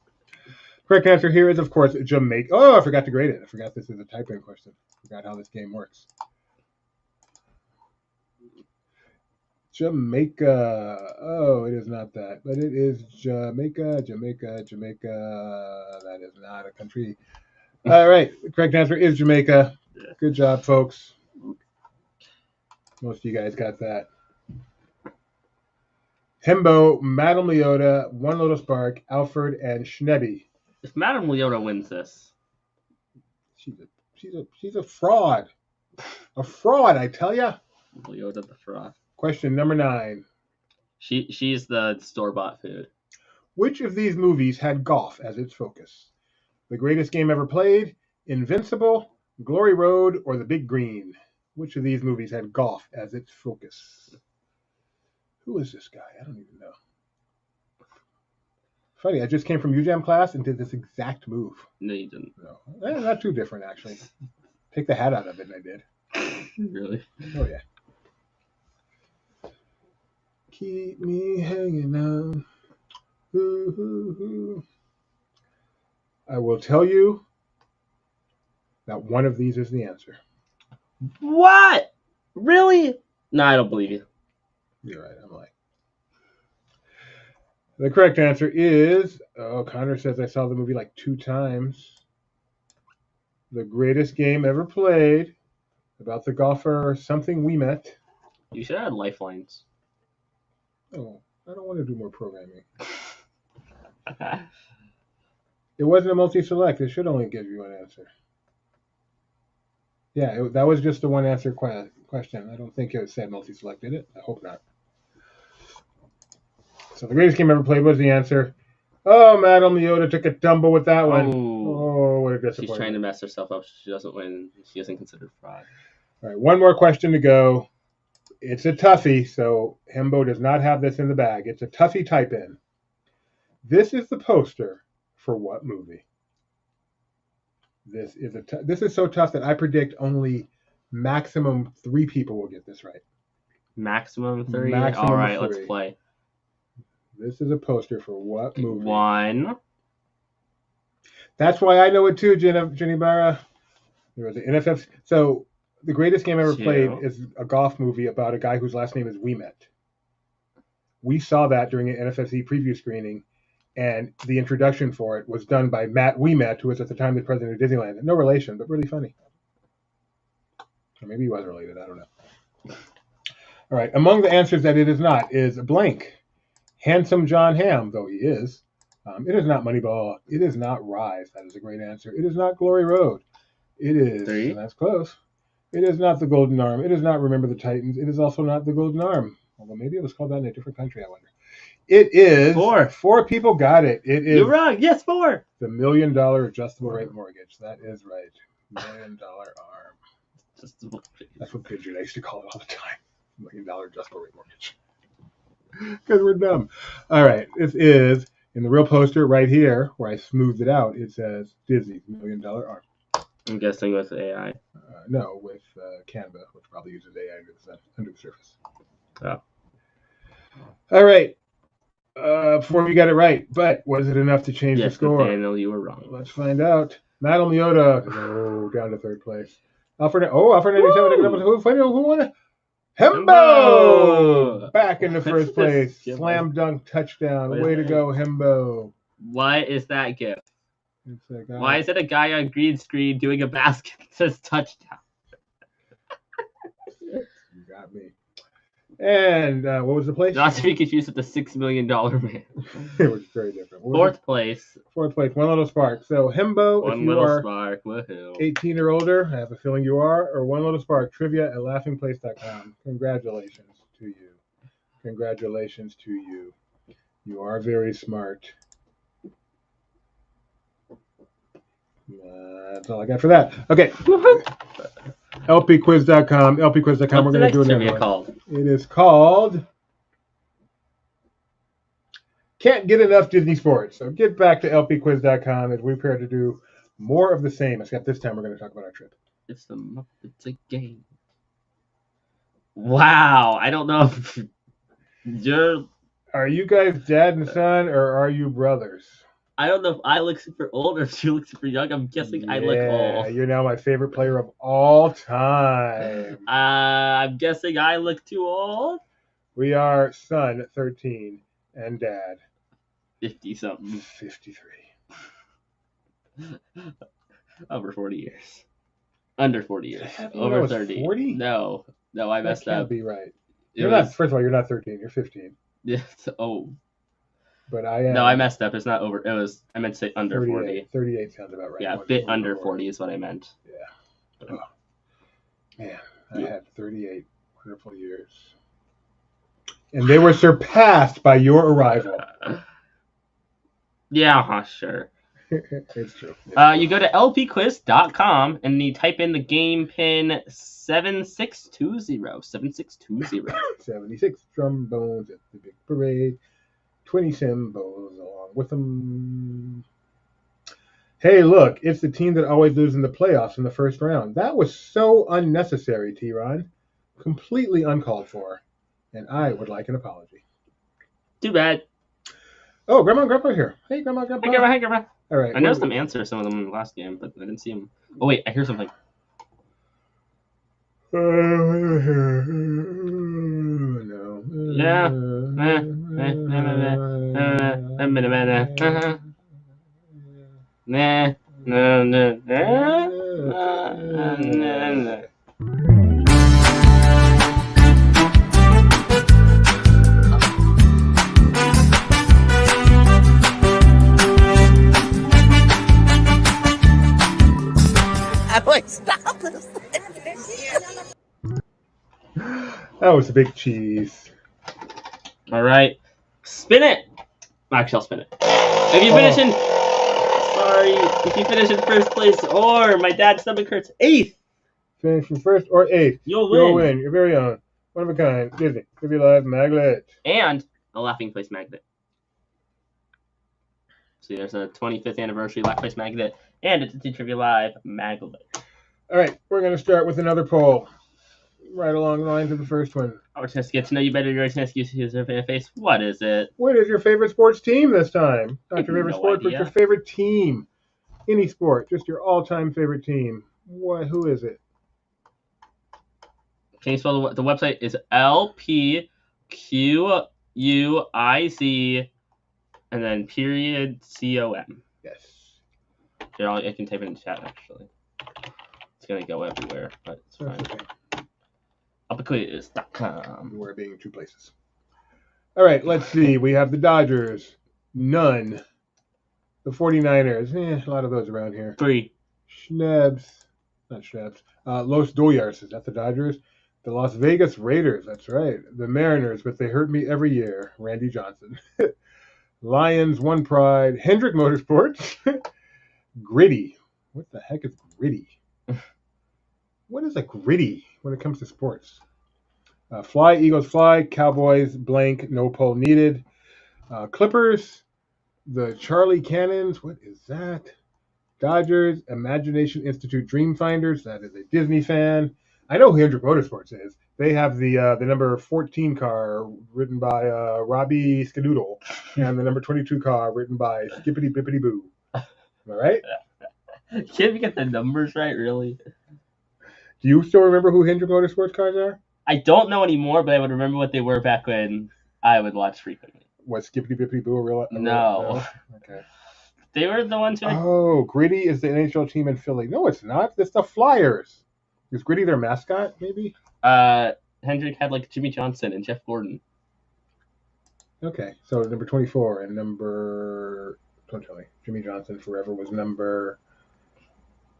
[SPEAKER 2] Correct answer here is, of course, Jamaica. Oh, I forgot to grade it. I forgot this is a type-in question. Forgot how this game works. Jamaica. Oh, it is not that, but it is Jamaica. That is not a country. All right. The correct answer is Jamaica. Good job, folks. Most of you guys got that. Himbo, Madame Leota, One Little Spark, Alfred, and Schnebby.
[SPEAKER 3] If Madame Leota wins this,
[SPEAKER 2] She's a fraud. A fraud, I tell ya.
[SPEAKER 3] Leota the fraud.
[SPEAKER 2] Question number 9.
[SPEAKER 3] She's the store-bought food.
[SPEAKER 2] Which of these movies had golf as its focus? The Greatest Game Ever Played, Invincible, Glory Road, or The Big Green? Which of these movies had golf as its focus? Who is this guy? I don't even know. Funny, I just came from UJAM class and did this exact move.
[SPEAKER 3] No, you didn't.
[SPEAKER 2] No, not too different, actually. Take the hat out of it, and I did.
[SPEAKER 3] Really?
[SPEAKER 2] Oh, yeah. Keep me hanging on. Ooh, ooh, ooh. I will tell you that one of these is the answer.
[SPEAKER 3] What? Really? No, I don't believe you.
[SPEAKER 2] You're right, I'm lying. The correct answer is, Connor says I saw the movie like 2 times. The Greatest Game Ever Played, about the golfer, Something We Met.
[SPEAKER 3] You should have had lifelines.
[SPEAKER 2] Oh, I don't want to do more programming. It wasn't a multi-select. It should only give you an answer. Yeah, that was just a one answer question. I don't think it said multi-select, did it? I hope not. So the Greatest Game Ever Played was the answer. Oh, Madame Leota took a tumble with that one. Oh, what a disappointment.
[SPEAKER 3] She's trying to mess herself up. She doesn't win. She isn't considered fraud.
[SPEAKER 2] All right, one more question to go. It's a toughie, so Hembo does not have this in the bag. It's a toughie type in. This is the poster for what movie? This is so tough that I predict only maximum 3 people will get this right.
[SPEAKER 3] Maximum 3?
[SPEAKER 2] Maximum
[SPEAKER 3] All right,
[SPEAKER 2] 3.
[SPEAKER 3] let's play.
[SPEAKER 2] This is a poster for what movie?
[SPEAKER 3] 1.
[SPEAKER 2] That's why I know it too, Jenny Barra. There was an NFF. So the Greatest Game Ever
[SPEAKER 3] 2.
[SPEAKER 2] Played is a golf movie about a guy whose last name is Ouimet. We saw that during an NFFC preview screening, and the introduction for it was done by Matt Ouimet, who was at the time the president of Disneyland. No relation, but really funny. Or maybe he was related. I don't know. All right. Among the answers that it is not is blank. Handsome John Hamm, though he is. It is not Moneyball. It is not Rise. That is a great answer. It is not Glory Road. It is.
[SPEAKER 3] 3.
[SPEAKER 2] That's close. It is not The Golden Arm. It is not Remember the Titans. It is also not The Golden Arm. Although maybe it was called that in a different country, I wonder. It is.
[SPEAKER 3] 4.
[SPEAKER 2] 4 people got it. It is.
[SPEAKER 3] You're wrong. Yes, 4.
[SPEAKER 2] The $1 Million Adjustable Rate Mortgage. That is right. $1 Million Arm. That's what Pidgeot, I used to call it all the time. $1 Million Adjustable Rate Mortgage. Because we're dumb. All right. This is, in the real poster right here, where I smoothed it out, it says Disney's $1 Million Arm.
[SPEAKER 3] I'm guessing with AI.
[SPEAKER 2] No, with Canva, which probably uses AI under the surface.
[SPEAKER 3] Oh.
[SPEAKER 2] All right. 4 you got it right, but was it enough to change the score?
[SPEAKER 3] Daniel, you were wrong.
[SPEAKER 2] Let's find out. Madame Leota, down to 3rd place. Alfred 97. Who won it? Hembo! Back in the 1st place. Slam dunk touchdown. Way to go, Hembo.
[SPEAKER 3] What is that gift?
[SPEAKER 2] It's
[SPEAKER 3] Why is it a guy on green screen doing a basket that says touchdown?
[SPEAKER 2] You got me. And what was the place?
[SPEAKER 3] Not to be confused with the $6 million man.
[SPEAKER 2] It was very different.
[SPEAKER 3] 4th place.
[SPEAKER 2] 4th place. One Little Spark. So Hembo, if you are
[SPEAKER 3] spark. Woohoo.
[SPEAKER 2] 18 or older, I have a feeling you are, or One Little Spark, trivia at laughingplace.com. Congratulations to you. Congratulations to you. You are very smart. That's all I got for that. Okay. LPquiz.com. LPquiz.com. We're going to do another one.
[SPEAKER 3] Called?
[SPEAKER 2] It is called Can't Get Enough Disney Sports. So get back to LPquiz.com as we prepare to do more of the same, except this time we're going to talk about our trip.
[SPEAKER 3] It's the Muppets again. Wow. I don't know if you're...
[SPEAKER 2] Are you guys dad and son, or are you brothers?
[SPEAKER 3] I don't know if I look super old or if you look super young. I'm guessing I look old.
[SPEAKER 2] You're now my favorite player of all time.
[SPEAKER 3] I'm guessing I look too old.
[SPEAKER 2] We are son 13 and dad
[SPEAKER 3] 50-something.
[SPEAKER 2] 53.
[SPEAKER 3] Over 40 years. Under 40 years.
[SPEAKER 2] You
[SPEAKER 3] Over 30.
[SPEAKER 2] 40?
[SPEAKER 3] No, I messed
[SPEAKER 2] that can't
[SPEAKER 3] up.
[SPEAKER 2] Be right. First of all, you're not 13. You're 15.
[SPEAKER 3] Yeah. Oh.
[SPEAKER 2] But I am.
[SPEAKER 3] No, I messed up. It's not over. I meant to say under 40.
[SPEAKER 2] 38 sounds about right.
[SPEAKER 3] Yeah, a bit under 40 is what I meant.
[SPEAKER 2] Yeah. Man, I had 38 wonderful years. And they were surpassed by your arrival.
[SPEAKER 3] Yeah, sure.
[SPEAKER 2] It's true.
[SPEAKER 3] You go to lpquiz.com and you type in the game pin 7620. 7620.
[SPEAKER 2] 76 trombones at the big parade. 20 cymbals along with them. Hey, look, it's the team that always loses in the playoffs in the first round. That was so unnecessary, T-Ron. Completely uncalled for. And I would like an apology.
[SPEAKER 3] Too bad.
[SPEAKER 2] Oh, Grandma and Grandpa are here. Hey, Grandma and Grandpa.
[SPEAKER 3] Hey, Grandma.
[SPEAKER 2] All right.
[SPEAKER 3] I noticed them answer some of them in the last game, but I didn't see them. Oh, wait, I hear something.
[SPEAKER 2] No.
[SPEAKER 3] Yeah.
[SPEAKER 5] Stop.
[SPEAKER 2] That was a big cheese.
[SPEAKER 3] All right. Spin it. Actually, I'll spin it. If you finish in... Sorry. If you finish in first place or my dad's stomach hurts 8th.
[SPEAKER 2] Finish in first or 8th.
[SPEAKER 3] You'll win.
[SPEAKER 2] You'll win. Your very own. One of a kind. Disney. Trivia Live magnet.
[SPEAKER 3] And a laughing place magnet. See, there's a 25th anniversary laughing place magnet and a Disney Trivia Live magnet.
[SPEAKER 2] All right. We're going to start with another poll. Right along the lines of the first one.
[SPEAKER 3] Our chance to get to know you better. Your chance to use your face. What is it?
[SPEAKER 2] What is your favorite sports team this time? Not your favorite
[SPEAKER 3] No
[SPEAKER 2] sport, but
[SPEAKER 3] idea.
[SPEAKER 2] your favorite team. Any sport. Just your all-time favorite team. What? Who is it?
[SPEAKER 3] Can you spell the website is LPQUIZ and then period .com.
[SPEAKER 2] Yes.
[SPEAKER 3] Here, I can type it in the chat actually. It's gonna go everywhere, but it's fine.
[SPEAKER 2] That's okay.
[SPEAKER 3] LPquiz.com.
[SPEAKER 2] We're being two places. All right, let's see. We have the Dodgers. None. The 49ers. A lot of those around here.
[SPEAKER 3] 3.
[SPEAKER 2] Schnebs. Not Schnebs. Los Doyers. Is that the Dodgers? The Las Vegas Raiders. That's right. The Mariners, but they hurt me every year. Randy Johnson. Lions, One Pride. Hendrick Motorsports. Gritty. What the heck is Gritty? What is a Gritty when it comes to sports? Fly, Eagles Fly. Cowboys, blank, no poll needed. Clippers. The Charlie Cannons. What is that? Dodgers, Imagination Institute Dreamfinders. That is a Disney fan. I know who Hendrick Motorsports is. They have the number 14 car written by Robbie Skadoodle and the number 22 car written by Skippity Bippity Boo. Am I right?
[SPEAKER 3] Can't even get the numbers right, really.
[SPEAKER 2] Do you still remember who Hendrick Motorsports cars are?
[SPEAKER 3] I don't know anymore, but I would remember what they were back when I would watch frequently.
[SPEAKER 2] What, Skippity Bippity Boo?
[SPEAKER 3] No.
[SPEAKER 2] Okay.
[SPEAKER 3] They were the ones who...
[SPEAKER 2] Oh, Gritty is the NHL team in Philly. No, it's not. It's the Flyers. Is Gritty their mascot, maybe?
[SPEAKER 3] Hendrick had like Jimmy Johnson and Jeff Gordon.
[SPEAKER 2] Okay, so number 24 and number... Don't tell me. Jimmy Johnson forever was number...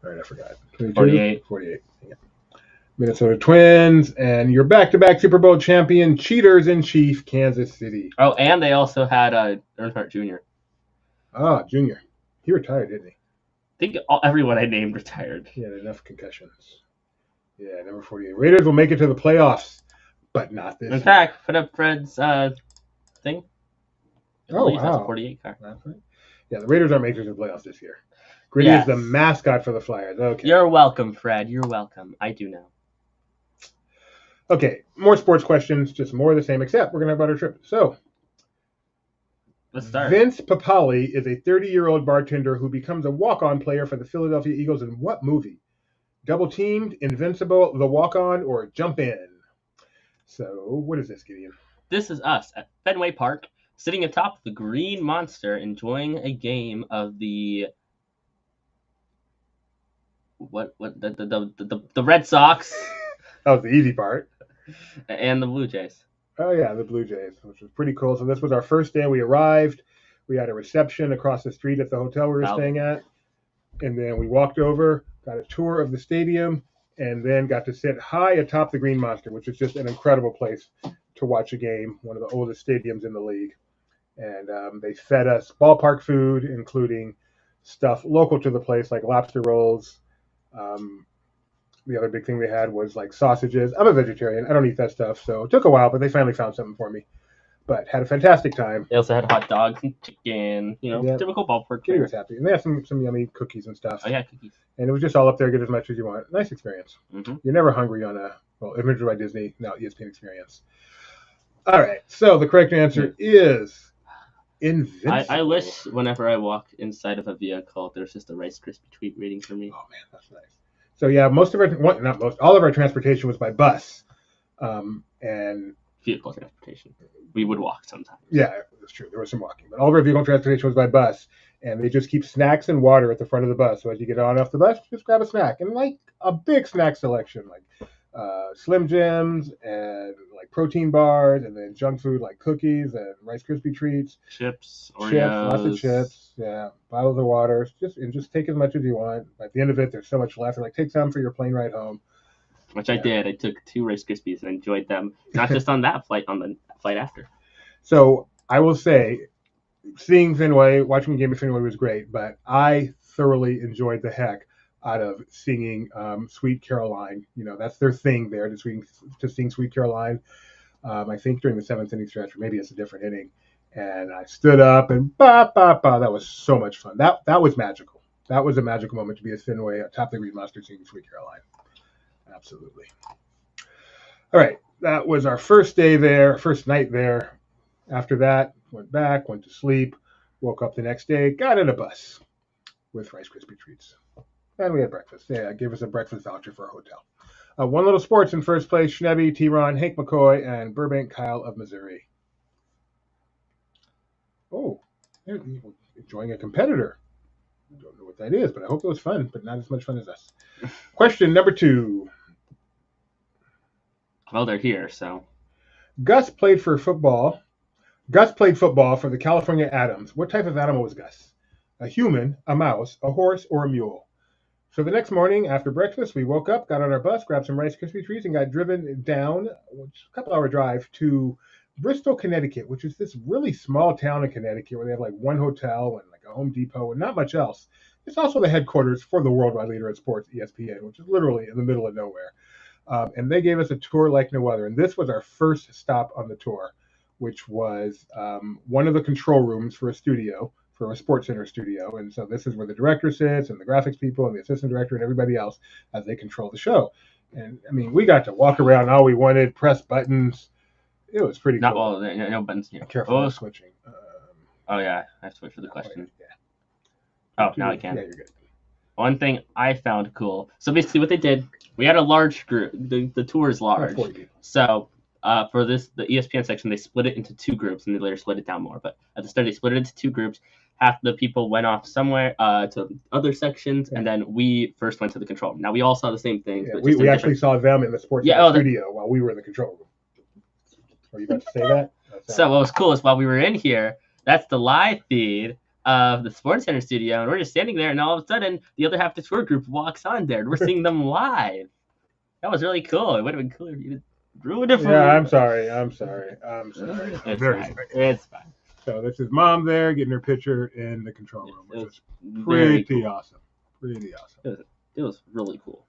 [SPEAKER 2] All right, I forgot. 22?
[SPEAKER 3] 48.
[SPEAKER 2] 48, yeah. Minnesota Twins, and your back-to-back Super Bowl champion, Cheaters-in-Chief, Kansas City.
[SPEAKER 3] Oh, and they also had Earnhardt Jr.
[SPEAKER 2] Ah, Junior. He retired, didn't he?
[SPEAKER 3] I think everyone I named retired.
[SPEAKER 2] He had enough concussions. Yeah, number 48. Raiders will make it to the playoffs, but not this
[SPEAKER 3] In
[SPEAKER 2] year.
[SPEAKER 3] fact, put up Fred's thing. I
[SPEAKER 2] Oh,
[SPEAKER 3] believe that's a
[SPEAKER 2] wow.
[SPEAKER 3] 48 car.
[SPEAKER 2] That's right. Yeah, the Raiders aren't making it to the playoffs this year. Gritty
[SPEAKER 3] Yes.
[SPEAKER 2] is the mascot for the Flyers. Okay.
[SPEAKER 3] You're welcome, Fred. You're welcome. I do know.
[SPEAKER 2] Okay, more sports questions, just more of the same, except we're going to have about our trip. So,
[SPEAKER 3] Let's start.
[SPEAKER 2] Vince Papale is a 30-year-old bartender who becomes a walk-on player for the Philadelphia Eagles in what movie? Double Teamed, Invincible, The Walk-On, or Jump In? So, what is this, Gideon?
[SPEAKER 3] This is us at Fenway Park, sitting atop the Green Monster, enjoying a game of the the Red Sox
[SPEAKER 2] That was the easy part.
[SPEAKER 3] and the Blue Jays.
[SPEAKER 2] Oh, yeah, the Blue Jays, which was pretty cool. So this was our first day. We arrived. We had a reception across the street at the hotel we were
[SPEAKER 3] Wow.
[SPEAKER 2] staying at. And then we walked over, got a tour of the stadium, and then got to sit high atop the Green Monster, which is just an incredible place to watch a game, one of the oldest stadiums in the league. And they fed us ballpark food, including stuff local to the place, like lobster rolls. The other big thing they had was like sausages. I'm a vegetarian. I don't eat that stuff, so it took a while, but they finally found something for me. But had a fantastic time.
[SPEAKER 3] They also had hot dogs and chicken, typical ballpark.
[SPEAKER 2] Kitty was happy. And they had some yummy cookies and stuff.
[SPEAKER 3] Oh, yeah, cookies.
[SPEAKER 2] And it was just all up there, get as much as you want. Nice experience.
[SPEAKER 3] Mm-hmm.
[SPEAKER 2] You're never hungry on Adventure by Disney, now ESPN experience. All right, so the correct answer is Invincible.
[SPEAKER 3] I wish whenever I walk inside of a vehicle, there's just a Rice Krispie treat waiting for me.
[SPEAKER 2] Oh, man, that's nice. So, yeah, all of our transportation was by bus. And
[SPEAKER 3] vehicle transportation. We would walk sometimes.
[SPEAKER 2] Yeah, that's true. There was some walking. But all of our vehicle transportation was by bus. And they just keep snacks and water at the front of the bus. So as you get on off the bus, just grab a snack. And like a big snack selection, like Slim Jims and like protein bars, and then junk food like cookies and Rice Krispie treats.
[SPEAKER 3] Chips, Oreos.
[SPEAKER 2] Lots of chips. Yeah, bottles of water. Just take as much as you want. At the end of it, there's so much left. They're like, take some for your plane ride home.
[SPEAKER 3] Which I did. I took 2 Rice Krispies and enjoyed them. Not just on that flight, on the flight after.
[SPEAKER 2] So I will say, seeing Fenway, watching the game at Fenway was great, but I thoroughly enjoyed the heck out of singing Sweet Caroline. That's their thing there, to sing Sweet Caroline. I think during the 7th inning stretch, or maybe it's a different inning. And I stood up and ba ba ba. That was so much fun. That was magical. That was a magical moment to be at Fenway atop the Green Monster singing Sweet Caroline. Absolutely. All right, that was our first night there. After that, went to sleep, woke up the next day, got in a bus with Rice Krispie treats. And we had breakfast. Yeah, gave us a breakfast voucher for a hotel. One Little Sports in first place, Schnebby, T-Ron, Hank McCoy, and Burbank Kyle of Missouri. Oh, enjoying a competitor. I don't know what that is, but I hope it was fun, but not as much fun as us. Question number 2.
[SPEAKER 3] Well, they're here, so.
[SPEAKER 2] Gus played football for the California Atoms. What type of animal was Gus? A human, a mouse, a horse, or a mule? So the next morning after breakfast, we woke up, got on our bus, grabbed some Rice Krispie treats, and got driven down, which is a couple-hour drive, to Bristol, Connecticut, which is this really small town in Connecticut where they have like one hotel and like a Home Depot and not much else. It's also the headquarters for the worldwide leader at sports, ESPN, which is literally in the middle of nowhere. And they gave us a tour like no other. And this was our first stop on the tour, which was one of the control rooms for a Sports Center studio. And so this is where the director sits and the graphics people and the assistant director and everybody else as they control the show. And I mean, we got to walk around all we wanted, press buttons. It was pretty cool.
[SPEAKER 3] Not all, no buttons here.
[SPEAKER 2] Careful switching.
[SPEAKER 3] Oh, yeah. I have to wait for the question.
[SPEAKER 2] Yeah.
[SPEAKER 3] Oh, now I can.
[SPEAKER 2] Yeah, you're good.
[SPEAKER 3] One thing I found cool. So basically what they did, we had a large group. The tour is large.
[SPEAKER 2] 40 people.
[SPEAKER 3] So for the ESPN section, they split it into 2 groups, and they later split it down more. But at the start, they split it into 2 groups. Half the people went off somewhere to other sections, and then we first went to the control room. Now, we all saw the same thing.
[SPEAKER 2] Yeah, we actually saw them in the Sports Center studio while we were in the control room. Were you about to say that?
[SPEAKER 3] So what was cool is while we were in here, that's the live feed of the Sports Center studio, and we're just standing there, and all of a sudden, the other half of the tour group walks on there, and we're seeing them live. That was really cool. It would have been cooler if you didn't ruin it for me.
[SPEAKER 2] Yeah, I'm sorry.
[SPEAKER 3] It's
[SPEAKER 2] Very
[SPEAKER 3] fine. It's fine.
[SPEAKER 2] So this is Mom there getting her picture in the control room, which was pretty awesome. Pretty awesome.
[SPEAKER 3] It was really cool.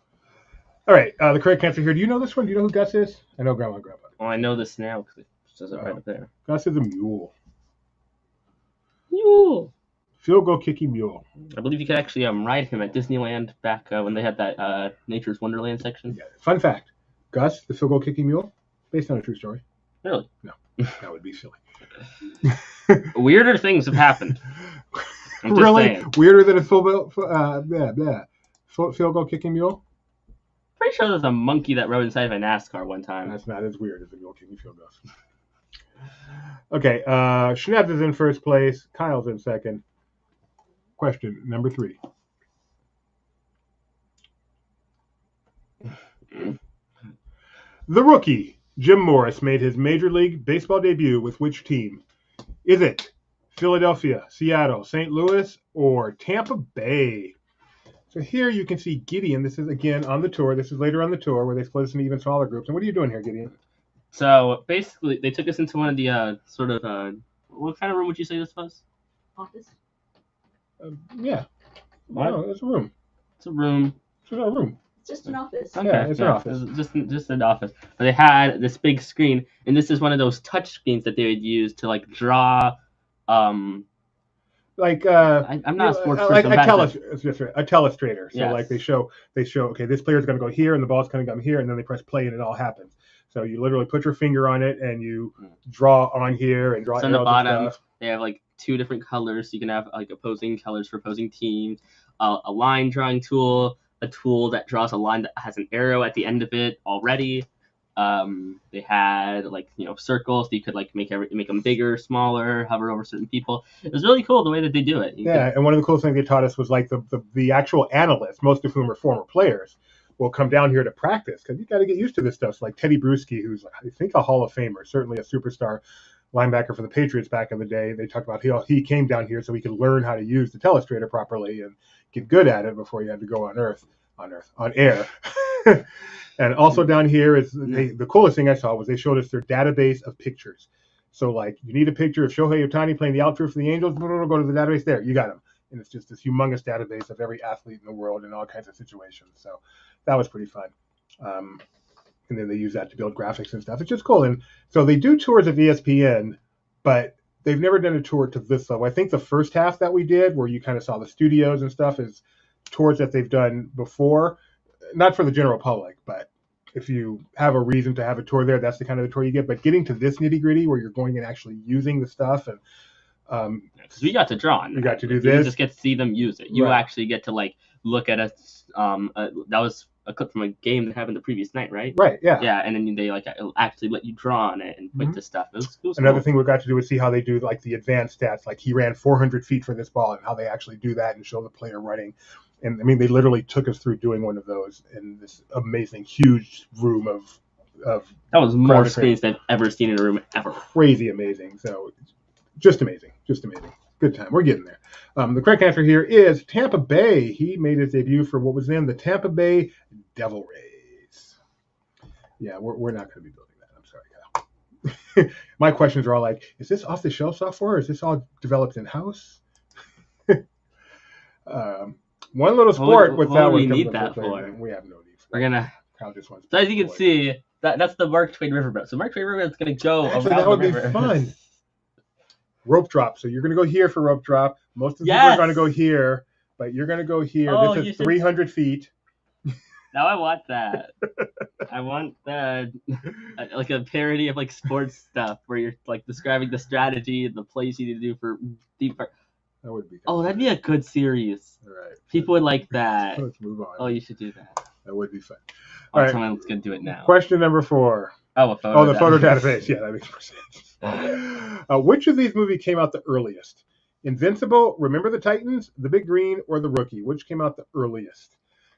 [SPEAKER 2] All right, the correct answer here. Do you know this one? Do you know who Gus is? I know Grandma and Grandpa.
[SPEAKER 3] Well, I know this now because it says it right up there.
[SPEAKER 2] Gus is a mule.
[SPEAKER 3] Mule.
[SPEAKER 2] Field goal kicking mule.
[SPEAKER 3] I believe you could actually ride him at Disneyland back when they had that Nature's Wonderland section.
[SPEAKER 2] Yeah. Fun fact: Gus, the field goal kicking mule, based on a true story.
[SPEAKER 3] Really?
[SPEAKER 2] No, that would be silly.
[SPEAKER 3] Weirder things have happened. I'm just
[SPEAKER 2] really
[SPEAKER 3] saying.
[SPEAKER 2] Weirder than a field goal kicking mule.
[SPEAKER 3] Pretty sure there's a monkey that rode inside of a NASCAR one time.
[SPEAKER 2] That's not as weird as a mule kicking field goals. Okay, Schnebs is in first place. Kyle's in second. Question number 3. The rookie, Jim Morris, made his Major League Baseball debut with which team? Is it Philadelphia, Seattle, St. Louis, or Tampa Bay? So here you can see Gideon. This is, again, on the tour. This is later on the tour where they split us into even smaller groups. And what are you doing here, Gideon?
[SPEAKER 3] So basically, they took us into one of the what kind of room would you say this was?
[SPEAKER 5] Office.
[SPEAKER 2] Yeah.
[SPEAKER 3] What?
[SPEAKER 2] No, it's a room.
[SPEAKER 3] It's a room.
[SPEAKER 2] It's a room.
[SPEAKER 5] It's just an office.
[SPEAKER 3] Okay,
[SPEAKER 2] Yeah, it's an office.
[SPEAKER 3] It's just an office. But they had this big screen, and this is one of those touch screens that they would use to like draw.
[SPEAKER 2] Like
[SPEAKER 3] I'm not a sports
[SPEAKER 2] like
[SPEAKER 3] person.
[SPEAKER 2] a telestrator. So
[SPEAKER 3] Yes.
[SPEAKER 2] like they show okay, this player's going to go here and the ball's going to come here, and then they press play and it all happens. So you literally put your finger on it and you draw on here and draw.
[SPEAKER 3] So on the
[SPEAKER 2] arrows and
[SPEAKER 3] bottom,
[SPEAKER 2] stuff.
[SPEAKER 3] they have like 2 different colors. So you can have like opposing colors for opposing teams, a line drawing tool, a tool that draws a line that has an arrow at the end of it already. They had like circles. So you could like make them bigger, smaller, hover over certain people. It was really cool the way that they do it.
[SPEAKER 2] And one of the coolest things they taught us was like the actual analysts, most of whom are former players, will come down here to practice because you got to get used to this stuff. So like Teddy Bruschi, who's I think a Hall of Famer, certainly a superstar linebacker for the Patriots back in the day. They talked about he came down here so he could learn how to use the telestrator properly and get good at it before he had to go on air. And also down here is the coolest thing I saw was they showed us their database of pictures. So like you need a picture of Shohei Ohtani playing the outfield for the Angels, go to the database there, you got him. And it's just this humongous database of every athlete in the world in all kinds of situations. So that was pretty fun. And then they use that to build graphics and stuff. It's just cool. And so they do tours of ESPN, but they've never done a tour to this level. I think the first half that we did, where you kind of saw the studios and stuff, is tours that they've done before. Not for the general public, but if you have a reason to have a tour there, that's the kind of the tour you get. But getting to this nitty gritty where you're going and actually using the stuff, and
[SPEAKER 3] because we got to draw on
[SPEAKER 2] you got to do
[SPEAKER 3] You
[SPEAKER 2] this.
[SPEAKER 3] just get to see them use it. You
[SPEAKER 2] Right.
[SPEAKER 3] actually get to like look at that was a clip from a game that happened the previous night, right?
[SPEAKER 2] Right, yeah.
[SPEAKER 3] Yeah, and then they like actually let you draw on it and put the stuff. It was
[SPEAKER 2] Another
[SPEAKER 3] cool.
[SPEAKER 2] thing we got to do was see how they do like the advanced stats, like he ran 400 feet for this ball, and how they actually do that and show the player running. And I mean, they literally took us through doing one of those in this amazing, huge room of
[SPEAKER 3] That was more
[SPEAKER 2] graphics.
[SPEAKER 3] screens than I've ever seen in a room ever.
[SPEAKER 2] Crazy amazing. So just amazing. Good time. We're getting there. The correct answer here is Tampa Bay. He made his debut for what was then the Tampa Bay Devil Rays. Yeah, we're not going to be building that. I'm sorry, Kyle. My questions are all like, is this off-the-shelf software? Is this all developed in-house? One little sport with
[SPEAKER 3] what
[SPEAKER 2] that
[SPEAKER 3] do
[SPEAKER 2] one.
[SPEAKER 3] we
[SPEAKER 2] comes
[SPEAKER 3] need
[SPEAKER 2] up
[SPEAKER 3] that
[SPEAKER 2] with
[SPEAKER 3] for?
[SPEAKER 2] later. We have no need for
[SPEAKER 3] We're
[SPEAKER 2] that.
[SPEAKER 3] gonna.
[SPEAKER 2] Kyle just wants.
[SPEAKER 3] So as you can
[SPEAKER 2] to
[SPEAKER 3] see, that's the Mark Twain Riverboat. So Mark Twain Riverboat's gonna go
[SPEAKER 2] Actually,
[SPEAKER 3] around
[SPEAKER 2] that would
[SPEAKER 3] the
[SPEAKER 2] be
[SPEAKER 3] river.
[SPEAKER 2] fun. Rope drop. So you're going to go here for rope drop. Most of the people
[SPEAKER 3] Yes!
[SPEAKER 2] are going to go here, but you're going to go here.
[SPEAKER 3] Oh,
[SPEAKER 2] This
[SPEAKER 3] you
[SPEAKER 2] is
[SPEAKER 3] should-
[SPEAKER 2] 300 feet.
[SPEAKER 3] Now I want that. I want like a parody of like sports stuff where you're like describing the strategy and the plays you need to do for deep.
[SPEAKER 2] That would be.
[SPEAKER 3] Oh, that'd be a good series.
[SPEAKER 2] All right.
[SPEAKER 3] People would like that.
[SPEAKER 2] Let's move on.
[SPEAKER 3] Oh, you should do that.
[SPEAKER 2] That would be fun.
[SPEAKER 3] Oh,
[SPEAKER 2] All right.
[SPEAKER 3] someone's gonna do it now.
[SPEAKER 2] Question number 4.
[SPEAKER 3] Oh, a photo.
[SPEAKER 2] Oh, the photo database. Yeah, that makes more sense. Which of these movies came out the earliest? Invincible, Remember the Titans, The Big Green, or The Rookie? Which came out the earliest?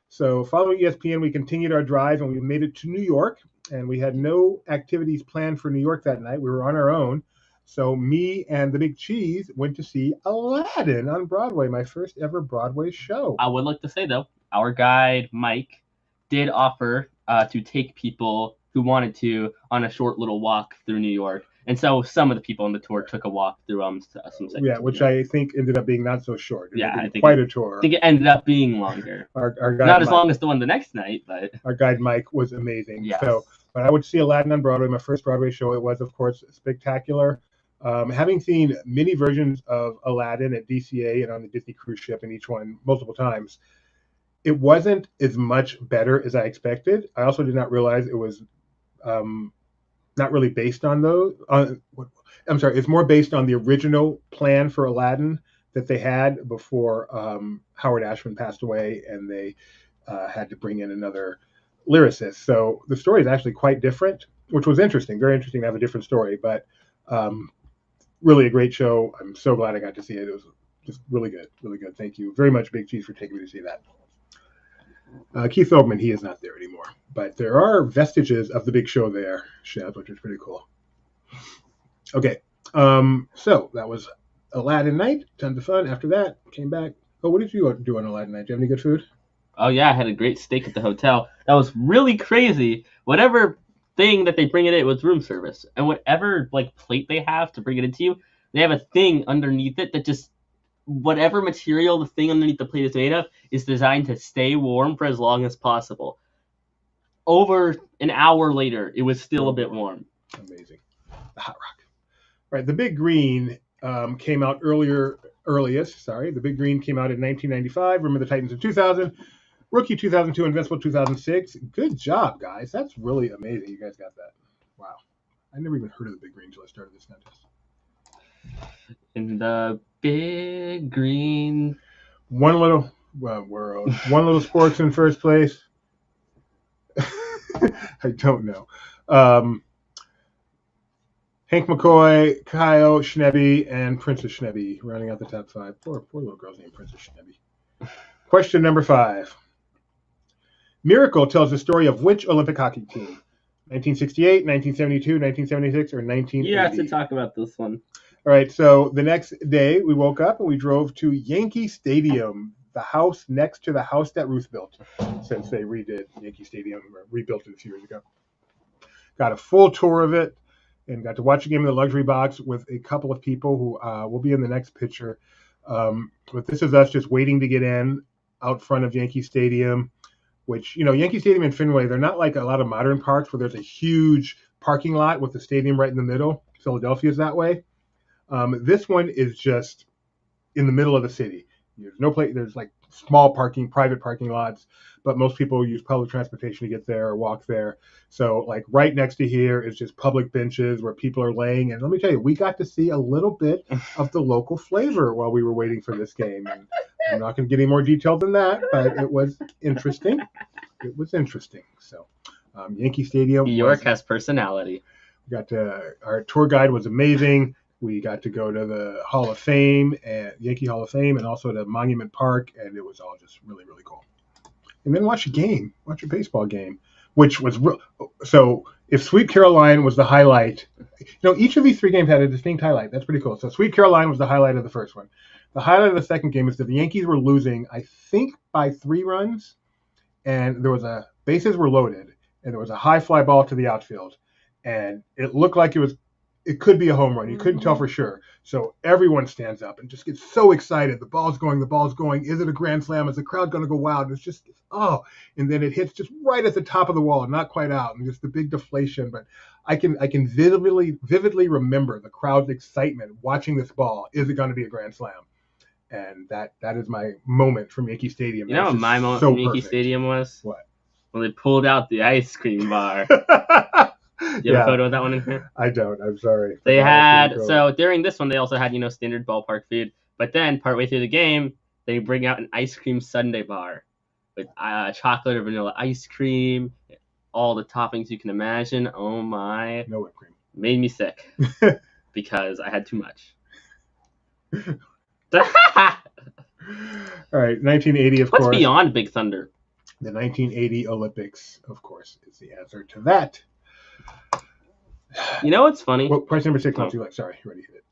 [SPEAKER 2] So following ESPN, we continued our drive and we made it to New York. And we had no activities planned for New York that night. We were on our own. So me and the Big Cheese went to see Aladdin on Broadway, my first ever Broadway show.
[SPEAKER 3] I would like to say though, our guide Mike did offer to take people who wanted to on a short little walk through New York, and so some of the people on the tour took a walk through some sections.
[SPEAKER 2] Yeah, which I think ended up being not so short. It
[SPEAKER 3] Yeah,
[SPEAKER 2] ended up
[SPEAKER 3] I
[SPEAKER 2] being
[SPEAKER 3] think
[SPEAKER 2] quite a tour.
[SPEAKER 3] I think it ended up being longer.
[SPEAKER 2] Our guide
[SPEAKER 3] Not as
[SPEAKER 2] Mike-
[SPEAKER 3] long as the one the next night, but
[SPEAKER 2] Our guide Mike was amazing.
[SPEAKER 3] Yes.
[SPEAKER 2] So, but I would see Aladdin on Broadway, my first Broadway show. It was, of course, spectacular. Having seen many versions of Aladdin at DCA and on the Disney cruise ship, and each one multiple times, it wasn't as much better as I expected. I also did not realize it was not really based on those. I'm sorry, it's more based on the original plan for Aladdin that they had before Howard Ashman passed away, and they had to bring in another lyricist. So the story is actually quite different, which was interesting. Very interesting to have a different story, but really a great show. I'm so glad I got to see it. It was just really good, really good. Thank you very much, Big Cheese, for taking me to see that. Keith Oldman, he is not there anymore, but there are vestiges of the big show there, Chev, which is pretty cool. Okay, so that was Aladdin night. Tons of fun. After that, came back. Oh, what did you do on Aladdin night? Do you have any good food?
[SPEAKER 3] Oh yeah, I had a great steak at the hotel. That was really crazy. Whatever thing that they bring it was room service, and whatever like plate they have to bring it into you, they have a thing underneath it that just whatever material the thing underneath the plate is made of is designed to stay warm for as long as possible. Over an hour later, it was still a bit warm.
[SPEAKER 2] Amazing. The Hot Rock. Right. The Big Green came out earliest. The Big Green came out in 1995. Remember the Titans in 2000. Rookie 2002, Invincible 2006. Good job, guys. That's really amazing. You guys got that. Wow. I never even heard of the Big Green until I started this contest.
[SPEAKER 3] In the Big Green.
[SPEAKER 2] One little world. One little sports in first place. I don't know. Hank McCoy, Kyle Schnebby, and Princess Schnebby rounding out the top 5. Poor little girl's named Princess Schnebby. Question number 5. Miracle tells the story of which Olympic hockey team? 1968, 1972, 1976, or 1980?
[SPEAKER 3] You have to talk about this one.
[SPEAKER 2] All right, so the next day we woke up and we drove to Yankee Stadium, the house next to the house that Ruth built, since they redid Yankee Stadium, or rebuilt it a few years ago. Got a full tour of it and got to watch a game in the luxury box with a couple of people who will be in the next picture. But this is us just waiting to get in out front of Yankee Stadium, which, Yankee Stadium and Fenway, they're not like a lot of modern parks where there's a huge parking lot with the stadium right in the middle. Philadelphia's that way. This one is just in the middle of the city. There's no place. There's like small private parking lots, but most people use public transportation to get there or walk there. So like right next to here is just public benches where people are laying. And let me tell you, we got to see a little bit of the local flavor while we were waiting for this game. And I'm not going to get any more detailed than that, but it was interesting. It was interesting. So Yankee Stadium.
[SPEAKER 3] New York has personality.
[SPEAKER 2] We got our tour guide was amazing. We got to go to the Hall of Fame, and Yankee Hall of Fame, and also to Monument Park, and it was all just really, really cool. And then watch a baseball game, which was so. If Sweet Caroline was the highlight, each of these 3 games had a distinct highlight. That's pretty cool. So Sweet Caroline was the highlight of the first one. The highlight of the second game is that the Yankees were losing, I think, by 3 runs, and bases were loaded, and there was a high fly ball to the outfield, and it looked like it could be a home run. You couldn't tell for sure. So everyone stands up and just gets so excited. The ball's going. Is it a grand slam? Is the crowd going to go wild? It's just, and then it hits just right at the top of the wall, not quite out, and just the big deflation. But I can vividly remember the crowd's excitement watching this ball. Is it going to be a grand slam? And that is my moment from Yankee Stadium.
[SPEAKER 3] You know what my moment from Yankee Stadium was?
[SPEAKER 2] What?
[SPEAKER 3] When they pulled out the ice cream bar. Do you have a photo of that one in here?
[SPEAKER 2] I don't. I'm sorry.
[SPEAKER 3] They had, so during this one, they also had, standard ballpark food. But then, partway through the game, they bring out an ice cream sundae bar with chocolate or vanilla ice cream, all the toppings you can imagine. Oh my.
[SPEAKER 2] No whipped cream.
[SPEAKER 3] Made me sick because I had too much.
[SPEAKER 2] All right, 1980, of course.
[SPEAKER 3] What's beyond Big Thunder?
[SPEAKER 2] The 1980 Olympics, of course, is the answer to that.
[SPEAKER 3] You know what's funny?
[SPEAKER 2] Well, question number 6, multi-select. Sorry, ready to hit it.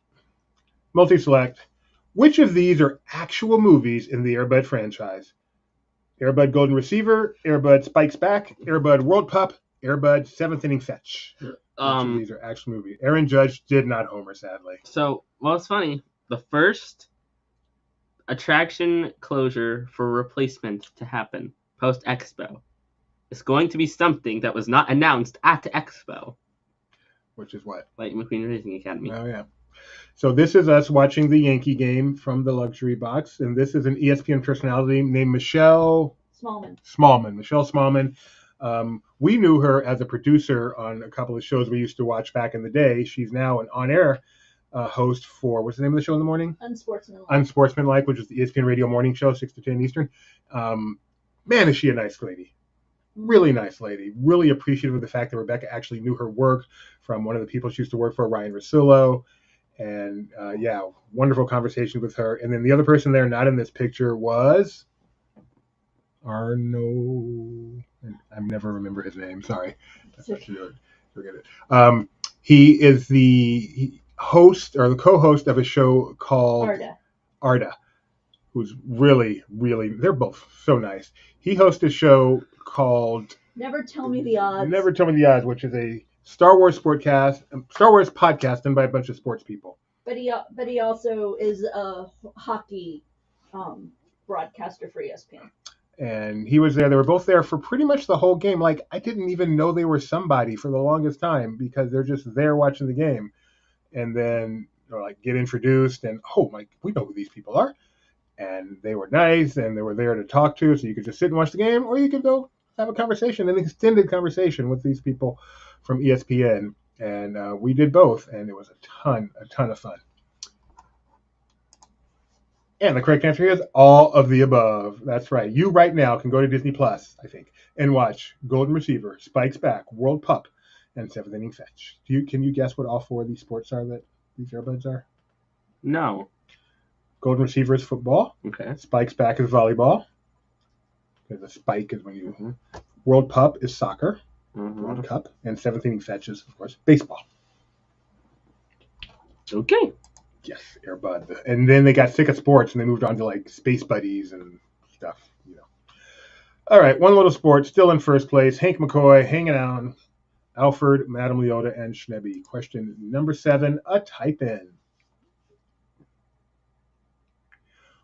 [SPEAKER 2] Multi-select. Which of these are actual movies in the Air Bud franchise? Air Bud Golden Receiver, Air Bud Spikes Back, Air Bud World Pup, Air Bud 7th Inning Fetch. Which of these are actual movies? Aaron Judge did not homer, sadly.
[SPEAKER 3] So, it's funny. The first attraction closure for replacement to happen post-Expo is going to be something that was not announced at Expo.
[SPEAKER 2] Which is what?
[SPEAKER 3] Lightning McQueen Racing Academy.
[SPEAKER 2] Oh, yeah. So this is us watching the Yankee game from the luxury box, and this is an ESPN personality named Michelle Smallman. Michelle Smallman. We knew her as a producer on a couple of shows we used to watch back in the day. She's now an on-air host for, what's the name of the show in the morning? Unsportsmanlike, which is the ESPN radio morning show, 6 to 10 Eastern. Man, is she a nice lady. Really nice lady. Really appreciative of the fact that Rebecca actually knew her work from one of the people she used to work for, Ryan Russillo. And wonderful conversation with her. And then the other person there, not in this picture, was Arno. I never remember his name. Sorry. Forget it. He is the host or the co-host of a show called Arda. who's really, really, they're both so nice. He hosts a show called
[SPEAKER 5] Never Tell Me the Odds.
[SPEAKER 2] Never Tell Me the Odds, which is a Star Wars podcast done by a bunch of sports people.
[SPEAKER 5] But he also is a hockey broadcaster for ESPN.
[SPEAKER 2] And he was there. They were both there for pretty much the whole game. Like, I didn't even know they were somebody for the longest time because they're just there watching the game. And then like get introduced and, oh my, we know who these people are. And they were nice and they were there to talk to. So you could just sit and watch the game, or you could go have a conversation, an extended conversation with these people from ESPN. And we did both. And it was a ton of fun. And the correct answer is all of the above. That's right. You right now can go to Disney Plus, I think, and watch Golden Receiver, Spikes Back, World Pup, and Seventh Inning Fetch. Can you guess what all four of these sports are that these earbuds are?
[SPEAKER 3] No.
[SPEAKER 2] Golden Receiver is football.
[SPEAKER 3] Okay.
[SPEAKER 2] Spikes Back is volleyball. The spike is when you.
[SPEAKER 3] Mm-hmm.
[SPEAKER 2] World Pup is soccer.
[SPEAKER 3] Mm-hmm.
[SPEAKER 2] World Cup. And Seventh Inning Fetch is, of course, baseball.
[SPEAKER 3] Okay.
[SPEAKER 2] Yes, Airbud. And then they got sick of sports and they moved on to like Space Buddies and stuff, All right, one little sport, still in first place. Hank McCoy hanging out. Alfred, Madame Leota, and Schnebby. Question number 7, a type-in.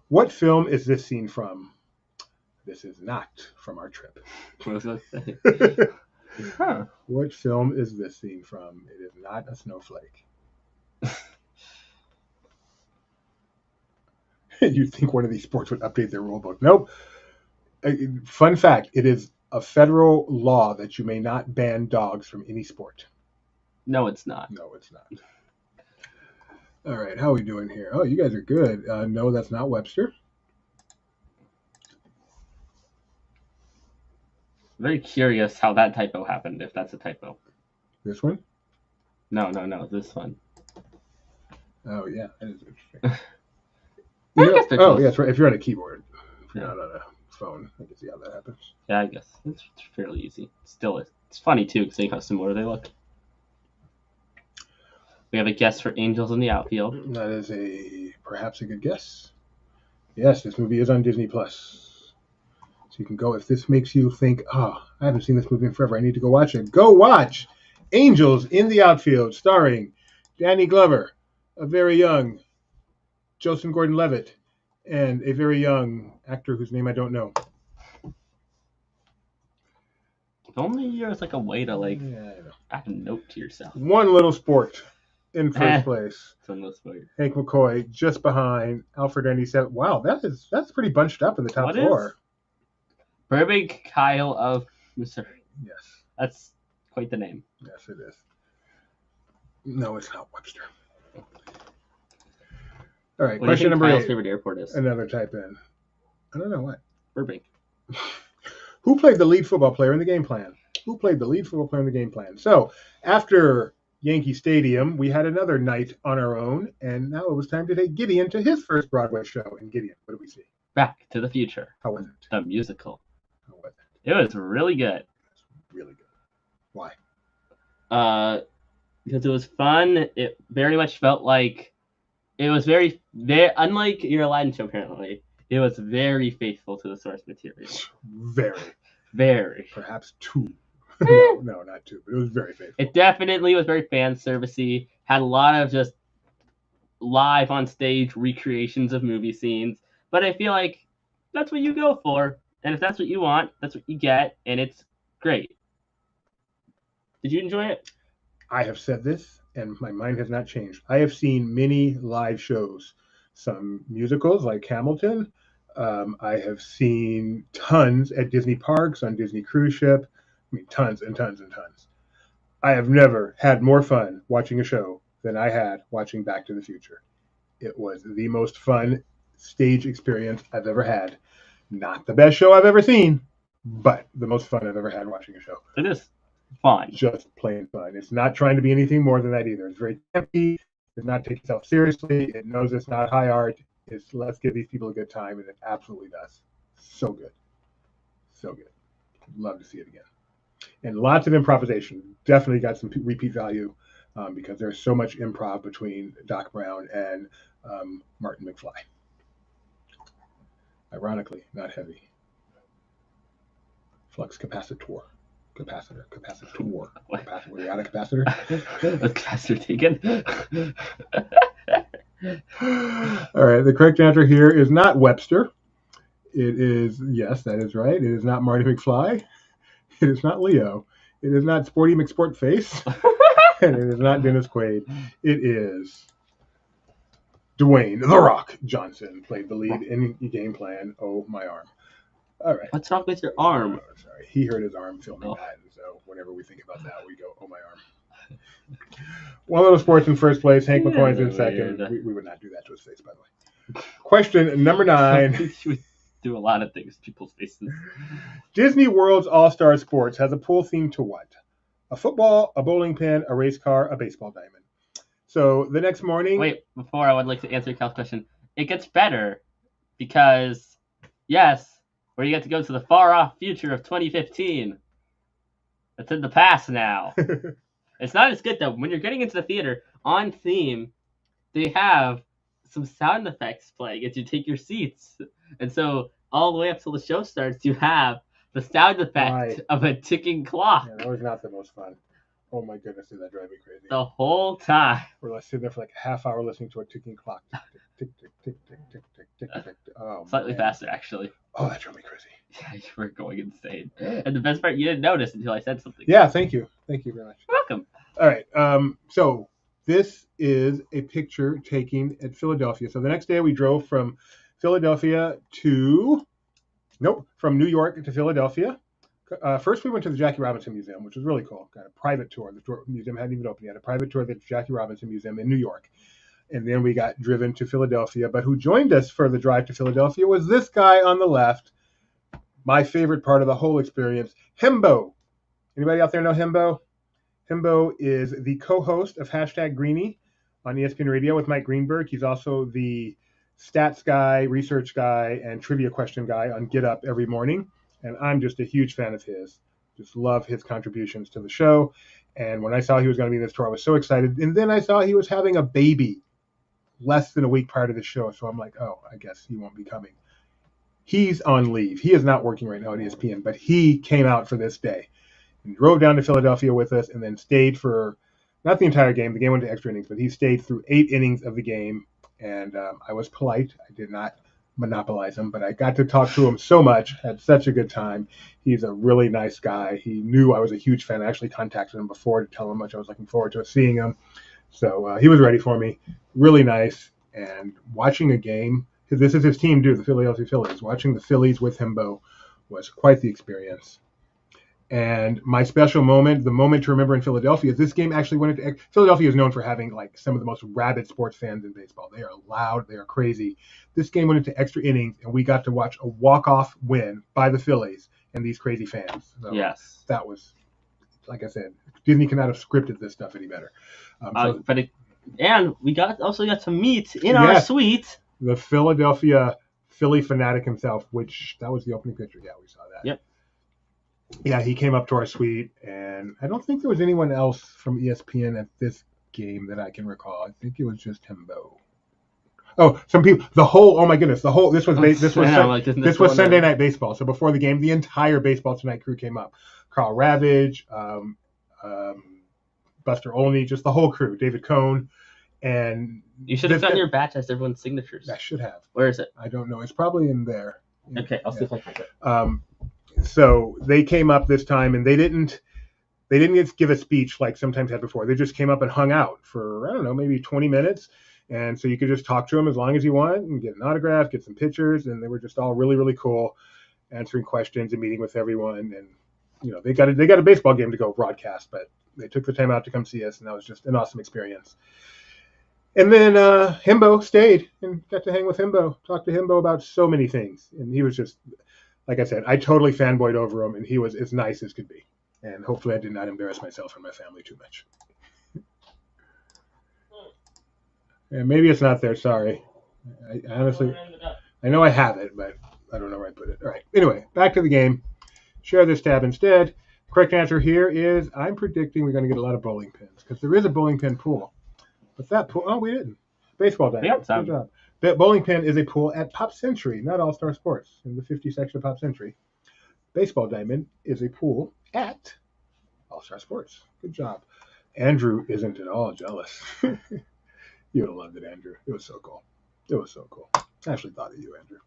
[SPEAKER 2] What film is this scene from? This is not from our trip.
[SPEAKER 3] What was I say? Huh.
[SPEAKER 2] What film is this scene from? It is not a snowflake. You'd think one of these sports would update their rule book. Nope. Fun fact, it is a federal law that you may not ban dogs from any sport.
[SPEAKER 3] No, it's not.
[SPEAKER 2] No, it's not. All right, how are we doing here? Oh, you guys are good. No, that's not Webster.
[SPEAKER 3] Very curious how that typo happened, if that's a typo.
[SPEAKER 2] This one?
[SPEAKER 3] No, this one.
[SPEAKER 2] Oh, yeah, that is interesting.
[SPEAKER 3] I guess they're close.
[SPEAKER 2] Yeah, that's right. If you're on a keyboard, if you're not on a phone, I can see how that happens.
[SPEAKER 3] Yeah, I guess. It's fairly easy. Still, it's funny, too, because how similar they look. We have a guess for Angels in the Outfield.
[SPEAKER 2] That is perhaps a good guess. Yes, this movie is on Disney Plus. So you can go, if this makes you think, I haven't seen this movie in forever, I need to go watch it. Go watch Angels in the Outfield, starring Danny Glover, a very young Joseph Gordon-Levitt, and a very young actor whose name I don't know.
[SPEAKER 3] If only there's like a way to add a note to yourself.
[SPEAKER 2] One little sport in first place. Hank McCoy just behind Alfred Andy said, wow, that's pretty bunched up in the top four.
[SPEAKER 3] Burbank Kyle of Missouri.
[SPEAKER 2] Yes.
[SPEAKER 3] That's quite the name.
[SPEAKER 2] Yes, it is. No, it's not Webster. All right, question number 8.
[SPEAKER 3] Kyle's favorite airport is?
[SPEAKER 2] Another type in. I don't know what.
[SPEAKER 3] Burbank.
[SPEAKER 2] Who played the lead football player in the game plan? So, after Yankee Stadium, we had another night on our own, and now it was time to take Gideon to his first Broadway show. In Gideon, what did we see?
[SPEAKER 3] Back to the Future.
[SPEAKER 2] How was it?
[SPEAKER 3] The musical.
[SPEAKER 2] How was it?
[SPEAKER 3] It was really good.
[SPEAKER 2] Really good. Why?
[SPEAKER 3] Because it was fun. It very much felt like it was very unlike your Aladdin show, apparently. It was very faithful to the source material. Very.
[SPEAKER 2] Perhaps too. No, not too, but it was very faithful.
[SPEAKER 3] It definitely was very fan servicey. Had a lot of just live on stage recreations of movie scenes. But I feel like that's what you go for. And if that's what you want, that's what you get. And it's great. Did you enjoy it?
[SPEAKER 2] I have said this, and my mind has not changed. I have seen many live shows, some musicals like Hamilton. I have seen tons at Disney parks, on Disney cruise ship. I mean, tons and tons and tons. I have never had more fun watching a show than I had watching Back to the Future. It was the most fun stage experience I've ever had. Not the best show I've ever seen, but the most fun I've ever had watching a show.
[SPEAKER 3] It is fun.
[SPEAKER 2] Just plain fun. It's not trying to be anything more than that either. It's very campy. It does not take itself seriously. It knows it's not high art. It's let's give these people a good time, and it absolutely does. So good. So good. Love to see it again. And lots of improvisation. Definitely got some repeat value because there's so much improv between Doc Brown and Martin McFly. Ironically, not heavy. Flux capacitor. Capacitor. Were you out of capacitor?
[SPEAKER 3] Was capacitor taken?
[SPEAKER 2] All right, the correct answer here is not Webster. It is, yes, that is right. It is not Marty McFly. It is not Leo. It is not Sporty McSportface. And it is not Dennis Quaid. It is Dwayne The Rock Johnson played the lead in Game Plan. Oh, my arm. All right.
[SPEAKER 3] What's wrong with your arm?
[SPEAKER 2] Oh, sorry. He hurt his arm filming
[SPEAKER 3] Oh.
[SPEAKER 2] that. And so whenever we think about that, we go, oh, my arm. One Little Sports in first place. Hank McCoy's in second.
[SPEAKER 3] Weird.
[SPEAKER 2] We would not do that to his face, by the way. Question number 9.
[SPEAKER 3] We do a lot of things to people's faces.
[SPEAKER 2] Disney World's All-Star Sports has a pool theme to what? A football, a bowling pin, a race car, a baseball diamond. So the next morning...
[SPEAKER 3] Wait, before I would like to answer Cal's question, it gets better because, yes, where you get to go to the far-off future of 2015. It's in the past now. It's not as good, though. When you're getting into the theater, on theme, they have some sound effects playing as you take your seats. And so all the way up till the show starts, you have the sound effect of a ticking clock.
[SPEAKER 2] Yeah, that was not the most fun. Oh my goodness, did that drive me crazy.
[SPEAKER 3] The whole time.
[SPEAKER 2] We're sitting there for like a half hour listening to a ticking clock. Tick, tick, tick, tick, tick, tick, tick, tick, tick. Oh,
[SPEAKER 3] Slightly
[SPEAKER 2] man.
[SPEAKER 3] faster, actually.
[SPEAKER 2] Oh, that drove me crazy.
[SPEAKER 3] Yeah, you were going insane. And the best part, you didn't notice until I said something.
[SPEAKER 2] Yeah, thank you. Thank you very much.
[SPEAKER 3] You're welcome.
[SPEAKER 2] All right. So this is a picture taken at Philadelphia. So the next day we drove from Philadelphia from New York to Philadelphia. First we went to the Jackie Robinson Museum, which was really cool. Got a private tour. The museum hadn't even opened yet. A private tour of the Jackie Robinson Museum in New York. And then we got driven to Philadelphia. But who joined us for the drive to Philadelphia was this guy on the left. My favorite part of the whole experience, Himbo. Anybody out there know Himbo? Himbo is the co-host of #Greenie on ESPN Radio with Mike Greenberg. He's also the stats guy, research guy, and trivia question guy on Get Up every morning. And I'm just a huge fan of his. Just love his contributions to the show. And when I saw he was going to be in this tour, I was so excited. And then I saw he was having a baby less than a week prior to the show. So I'm like, oh, I guess he won't be coming. He's on leave. He is not working right now at ESPN, but he came out for this day and drove down to Philadelphia with us and then stayed for, not the entire game, the game went to extra innings, but he stayed through 8 innings of the game. And I was polite. I did not monopolize him, but I got to talk to him so much, had such a good time. He's a really nice guy. He knew I was a huge fan. I actually contacted him before to tell him how much I was looking forward to seeing him. So he was ready for me. Really nice. And watching a game, because this is his team, the Philadelphia Phillies. Watching the Phillies with Himbo was quite the experience. And my special moment, the moment to remember in Philadelphia, is this game actually went into... Philadelphia is known for having like some of the most rabid sports fans in baseball. They are loud. They are crazy. This game went into extra innings, and we got to watch a walk-off win by the Phillies and these crazy fans. So
[SPEAKER 3] yes.
[SPEAKER 2] That was, like I said, Disney could not have scripted this stuff any better.
[SPEAKER 3] And we also got to meet in our suite
[SPEAKER 2] the Philadelphia Philly fanatic himself, which that was the opening picture. Yeah, we saw that.
[SPEAKER 3] Yep.
[SPEAKER 2] Yeah, he came up to our suite, and I don't think there was anyone else from ESPN at this game that I can recall. I think it was just Himbo. Oh, some people. Oh my goodness, this was Sunday Night Baseball. So before the game, the entire Baseball Tonight crew came up. Carl Ravage, Buster Olney, just the whole crew. David Cohn, and
[SPEAKER 3] you should have done your batch as everyone's signatures.
[SPEAKER 2] I should have.
[SPEAKER 3] Where is it?
[SPEAKER 2] I don't know. It's probably in there.
[SPEAKER 3] Okay, I'll see if I can find it.
[SPEAKER 2] So they came up this time, and they didn't give a speech like sometimes had before. They just came up and hung out for, I don't know, maybe 20 minutes. And so you could just talk to them as long as you want and get an autograph, get some pictures. And they were just all really, really cool, answering questions and meeting with everyone. And, they got a baseball game to go broadcast, but they took the time out to come see us. And that was just an awesome experience. And then Himbo stayed and got to hang with Himbo, talk to Himbo about so many things. And he was just, like I said, I totally fanboyed over him, and he was as nice as could be. And hopefully I did not embarrass myself or my family too much. And maybe it's not there, sorry. I honestly, I know I have it, but I don't know where I put it. All right, anyway, back to the game. Share this tab instead. Correct answer here is, I'm predicting we're going to get a lot of bowling pins, because there is a bowling pin pool. But that pool, we didn't. Baseball diamond. Good job. The bowling pin is a pool at Pop Century, not All Star Sports, in the 50 section of Pop Century. Baseball diamond is a pool at All Star Sports. Good job. Andrew isn't at all jealous. You would have loved it, Andrew. It was so cool. It was so cool. I actually thought of you, Andrew.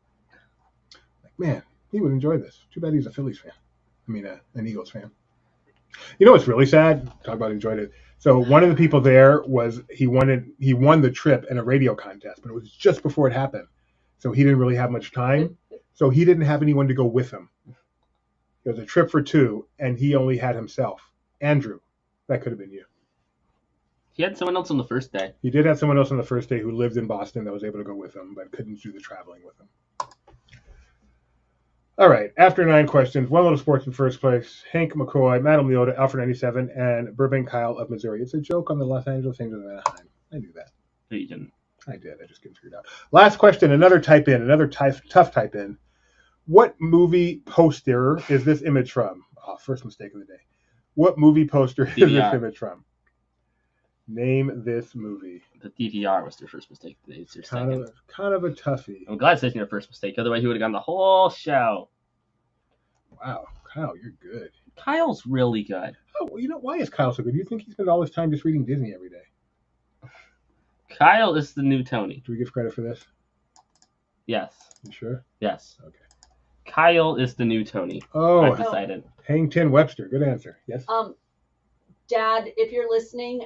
[SPEAKER 2] Like, man, he would enjoy this. Too bad he's a Phillies fan. I mean, an Eagles fan. You know what's really sad? Talk about enjoyed it. So one of the people there was he won the trip in a radio contest, but it was just before it happened. So he didn't really have much time. So he didn't have anyone to go with him. It was a trip for two, and he only had himself. Andrew, that could have been you.
[SPEAKER 3] He had someone else on the first day.
[SPEAKER 2] He did have someone else on the first day who lived in Boston that was able to go with him, but couldn't do the traveling with him. All right, after 9 questions, One Little Sports in first place, Hank McCoy, Madam Leota, Alfred 97, and Burbank Kyle of Missouri. It's a joke on the Los Angeles Angels of Anaheim. I knew that.
[SPEAKER 3] No, you didn't.
[SPEAKER 2] I did. I just couldn't figure it out. Last question, another tough type in. What movie poster is this image from? Oh, first mistake of the day. What movie poster is this image from? Name this movie.
[SPEAKER 3] The DVR was their first mistake. It's your second.
[SPEAKER 2] Kind of a toughie.
[SPEAKER 3] I'm glad it's your first mistake. Otherwise, you would have gotten the whole show.
[SPEAKER 2] Wow, Kyle, you're good.
[SPEAKER 3] Kyle's really good.
[SPEAKER 2] Oh, well, you know, why is Kyle so good? Do you think he spends all his time just reading Disney every day?
[SPEAKER 3] Kyle is the new Tony.
[SPEAKER 2] Do we give credit for this?
[SPEAKER 3] Yes.
[SPEAKER 2] You sure?
[SPEAKER 3] Yes.
[SPEAKER 2] Okay.
[SPEAKER 3] Kyle is the new Tony.
[SPEAKER 2] Oh,
[SPEAKER 3] I've decided.
[SPEAKER 2] Hang Tin Webster. Good answer. Yes.
[SPEAKER 5] Dad, if you're listening,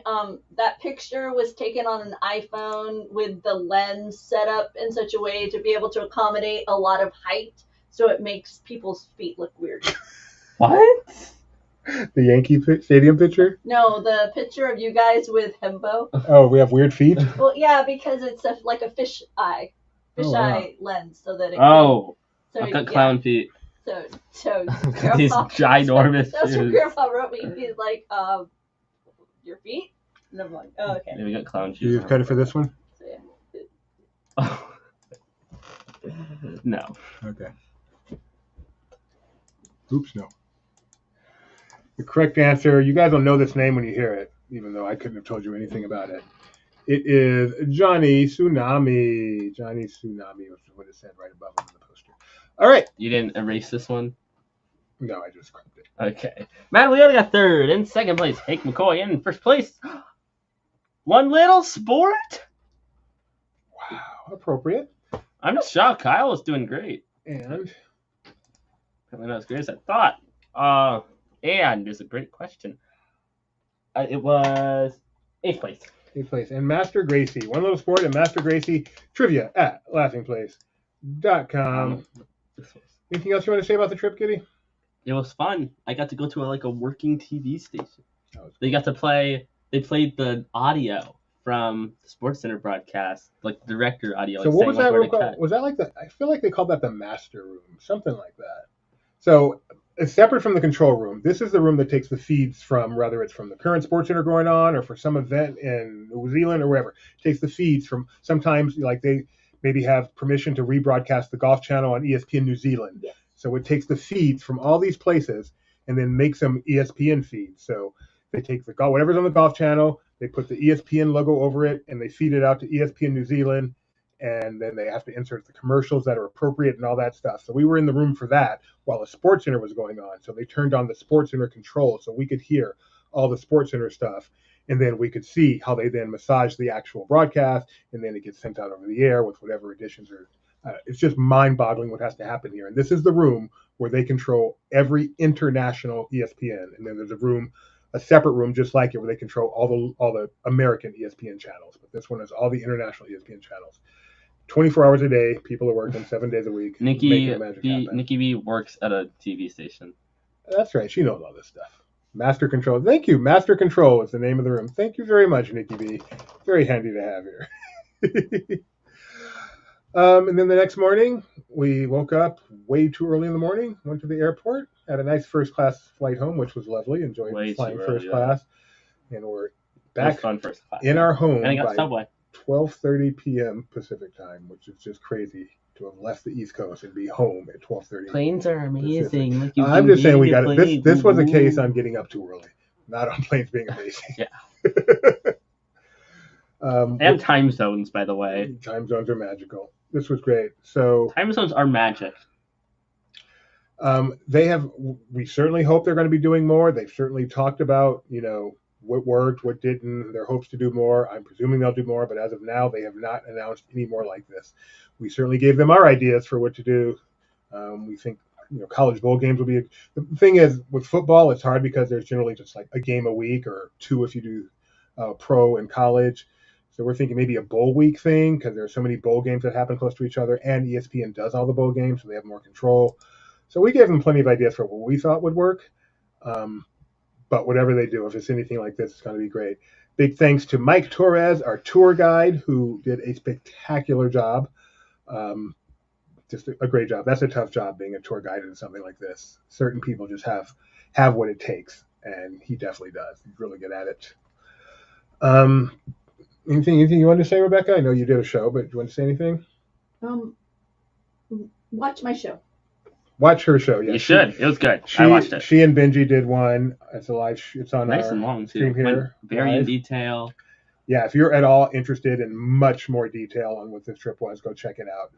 [SPEAKER 5] that picture was taken on an iPhone with the lens set up in such a way to be able to accommodate a lot of height, so it makes people's feet look weird.
[SPEAKER 3] What?
[SPEAKER 2] The Yankee Stadium picture?
[SPEAKER 5] No, the picture of you guys with Hembo.
[SPEAKER 2] Oh, we have weird feet?
[SPEAKER 5] Well, yeah, because it's like a fish eye lens, so that it
[SPEAKER 3] Oh,
[SPEAKER 5] can,
[SPEAKER 3] I've got clown feet.
[SPEAKER 5] So
[SPEAKER 3] These ginormous
[SPEAKER 5] that's what
[SPEAKER 3] shoes.
[SPEAKER 5] Grandpa wrote me. He's like, your feet? And I'm like, oh, okay.
[SPEAKER 3] Yeah, we got clown
[SPEAKER 2] Do
[SPEAKER 3] shoes.
[SPEAKER 2] you give credit for this one?
[SPEAKER 5] So, yeah.
[SPEAKER 3] Oh. No.
[SPEAKER 2] Okay. Oops, no. The correct answer, you guys will know this name when you hear it, even though I couldn't have told you anything about it. It is Johnny Tsunami. Johnny Tsunami was what it said right above him in the poster. All right.
[SPEAKER 3] You didn't erase this one?
[SPEAKER 2] No, I just cropped it.
[SPEAKER 3] Okay. Matt Leota got third. In second place, Hank McCoy. In first place, One Little Sport.
[SPEAKER 2] Wow, appropriate.
[SPEAKER 3] I'm just shocked. Kyle is doing great.
[SPEAKER 2] And
[SPEAKER 3] Apparently not as great as I thought. And there's a great question. It was 8th place.
[SPEAKER 2] 8th place. And Master Gracie. One Little Sport and Master Gracie trivia at laughingplace.com. Anything else you want to say about the trip, Kitty?
[SPEAKER 3] It was fun. I got to go to a working TV station. They got to play. They played the audio from the SportsCenter broadcast, like the director audio.
[SPEAKER 2] So what was that room called? Was that like I feel like they called that the master room, something like that. So it's separate from the control room. This is the room that takes the feeds from, whether it's from the current SportsCenter going on or for some event in New Zealand or wherever. It takes the feeds from, sometimes like they maybe have permission to rebroadcast the Golf Channel on ESPN New Zealand.
[SPEAKER 5] Yes.
[SPEAKER 2] So it takes the feeds from all these places and then makes them ESPN feeds. So they take the whatever's on the Golf Channel, they put the ESPN logo over it, and they feed it out to ESPN New Zealand, and then they have to insert the commercials that are appropriate and all that stuff. So we were in the room for that while the SportsCenter was going on. So they turned on the SportsCenter control so we could hear all the SportsCenter stuff, and then we could see how they then massage the actual broadcast, and then it gets sent out over the air with whatever additions are. It's just mind-boggling what has to happen here. And this is the room where they control every international ESPN, and then there's a separate room just like it where they control all the American ESPN channels. But this one is all the international ESPN channels. 24 hours a day, people are working 7 days a week.
[SPEAKER 3] Nikki B works at a TV station.
[SPEAKER 2] That's right. She knows all this stuff. Master Control. Thank you. Master Control is the name of the room. Thank you very much, Nikki B. Very handy to have here. And then the next morning, we woke up way too early in the morning, went to the airport, had a nice first-class flight home, which was lovely. Enjoyed flying first class. And we're back
[SPEAKER 3] first class,
[SPEAKER 2] in our home
[SPEAKER 3] and I got
[SPEAKER 2] by
[SPEAKER 3] Subway.
[SPEAKER 2] 12:30 p.m. Pacific time, which is just crazy to have left the East Coast and be home at 12:30.
[SPEAKER 3] Planes are amazing.
[SPEAKER 2] I'm just saying we got it. This was a case on getting up too early, not on planes being amazing.
[SPEAKER 3] Yeah. And time zones, by the way.
[SPEAKER 2] Time zones are magical. This was great. So
[SPEAKER 3] Time zones are magic.
[SPEAKER 2] we certainly hope they're going to be doing more. They've certainly talked about, what worked, what didn't, their hopes to do more. I'm presuming they'll do more, but as of now, they have not announced any more like this. We certainly gave them our ideas for what to do. We think, college bowl games will be. The thing is, with football, it's hard because there's generally just like a game a week or two if you do pro and college. So we're thinking maybe a bowl week thing because there are so many bowl games that happen close to each other, and ESPN does all the bowl games, so they have more control. So we gave them plenty of ideas for what we thought would work. But whatever they do, if it's anything like this, it's going to be great. Big thanks to Mike Torres, our tour guide, who did a spectacular job. Just a great job. That's a tough job, being a tour guide in something like this. Certain people just have what it takes, and he definitely does. He's really good at it. Anything you want to say, Rebecca? I know you did a show, but do you want to say anything?
[SPEAKER 5] Watch my show.
[SPEAKER 2] Watch her show.
[SPEAKER 3] You should. It was good.
[SPEAKER 2] I
[SPEAKER 3] watched it.
[SPEAKER 2] She and Benji did one. It's a live. It's on
[SPEAKER 3] Nice
[SPEAKER 2] our
[SPEAKER 3] and long
[SPEAKER 2] stream
[SPEAKER 3] too.
[SPEAKER 2] here.
[SPEAKER 3] Went very in
[SPEAKER 2] live.
[SPEAKER 3] detail.
[SPEAKER 2] Yeah, if you're at all interested in much more detail on what this trip was, go check it out.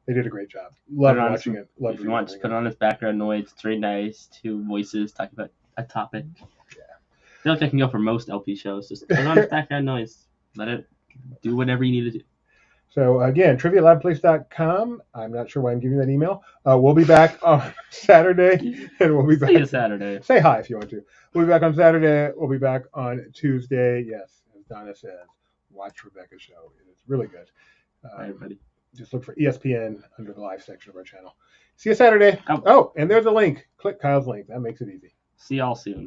[SPEAKER 2] They did a great job. Loved watching it.
[SPEAKER 3] If you want, just put it on as background noise. It's very nice. Two voices talking about a topic.
[SPEAKER 2] Yeah.
[SPEAKER 3] I feel like I can go for most LP shows. Just put it on as background noise. Let it do whatever you need to do.
[SPEAKER 2] So again, trivialabplace.com. I'm not sure why I'm giving you that email. We'll be back on Saturday, and we'll be back.
[SPEAKER 3] See you Saturday.
[SPEAKER 2] Say hi if you want to. We'll be back on Saturday. We'll be back on Tuesday. Yes, as Donna says, watch Rebecca's show. It is really good.
[SPEAKER 3] Bye, everybody.
[SPEAKER 2] Just look for ESPN under the live section of our channel. See you Saturday. Oh, and there's a link. Click Kyle's link. That makes it easy.
[SPEAKER 3] See y'all soon.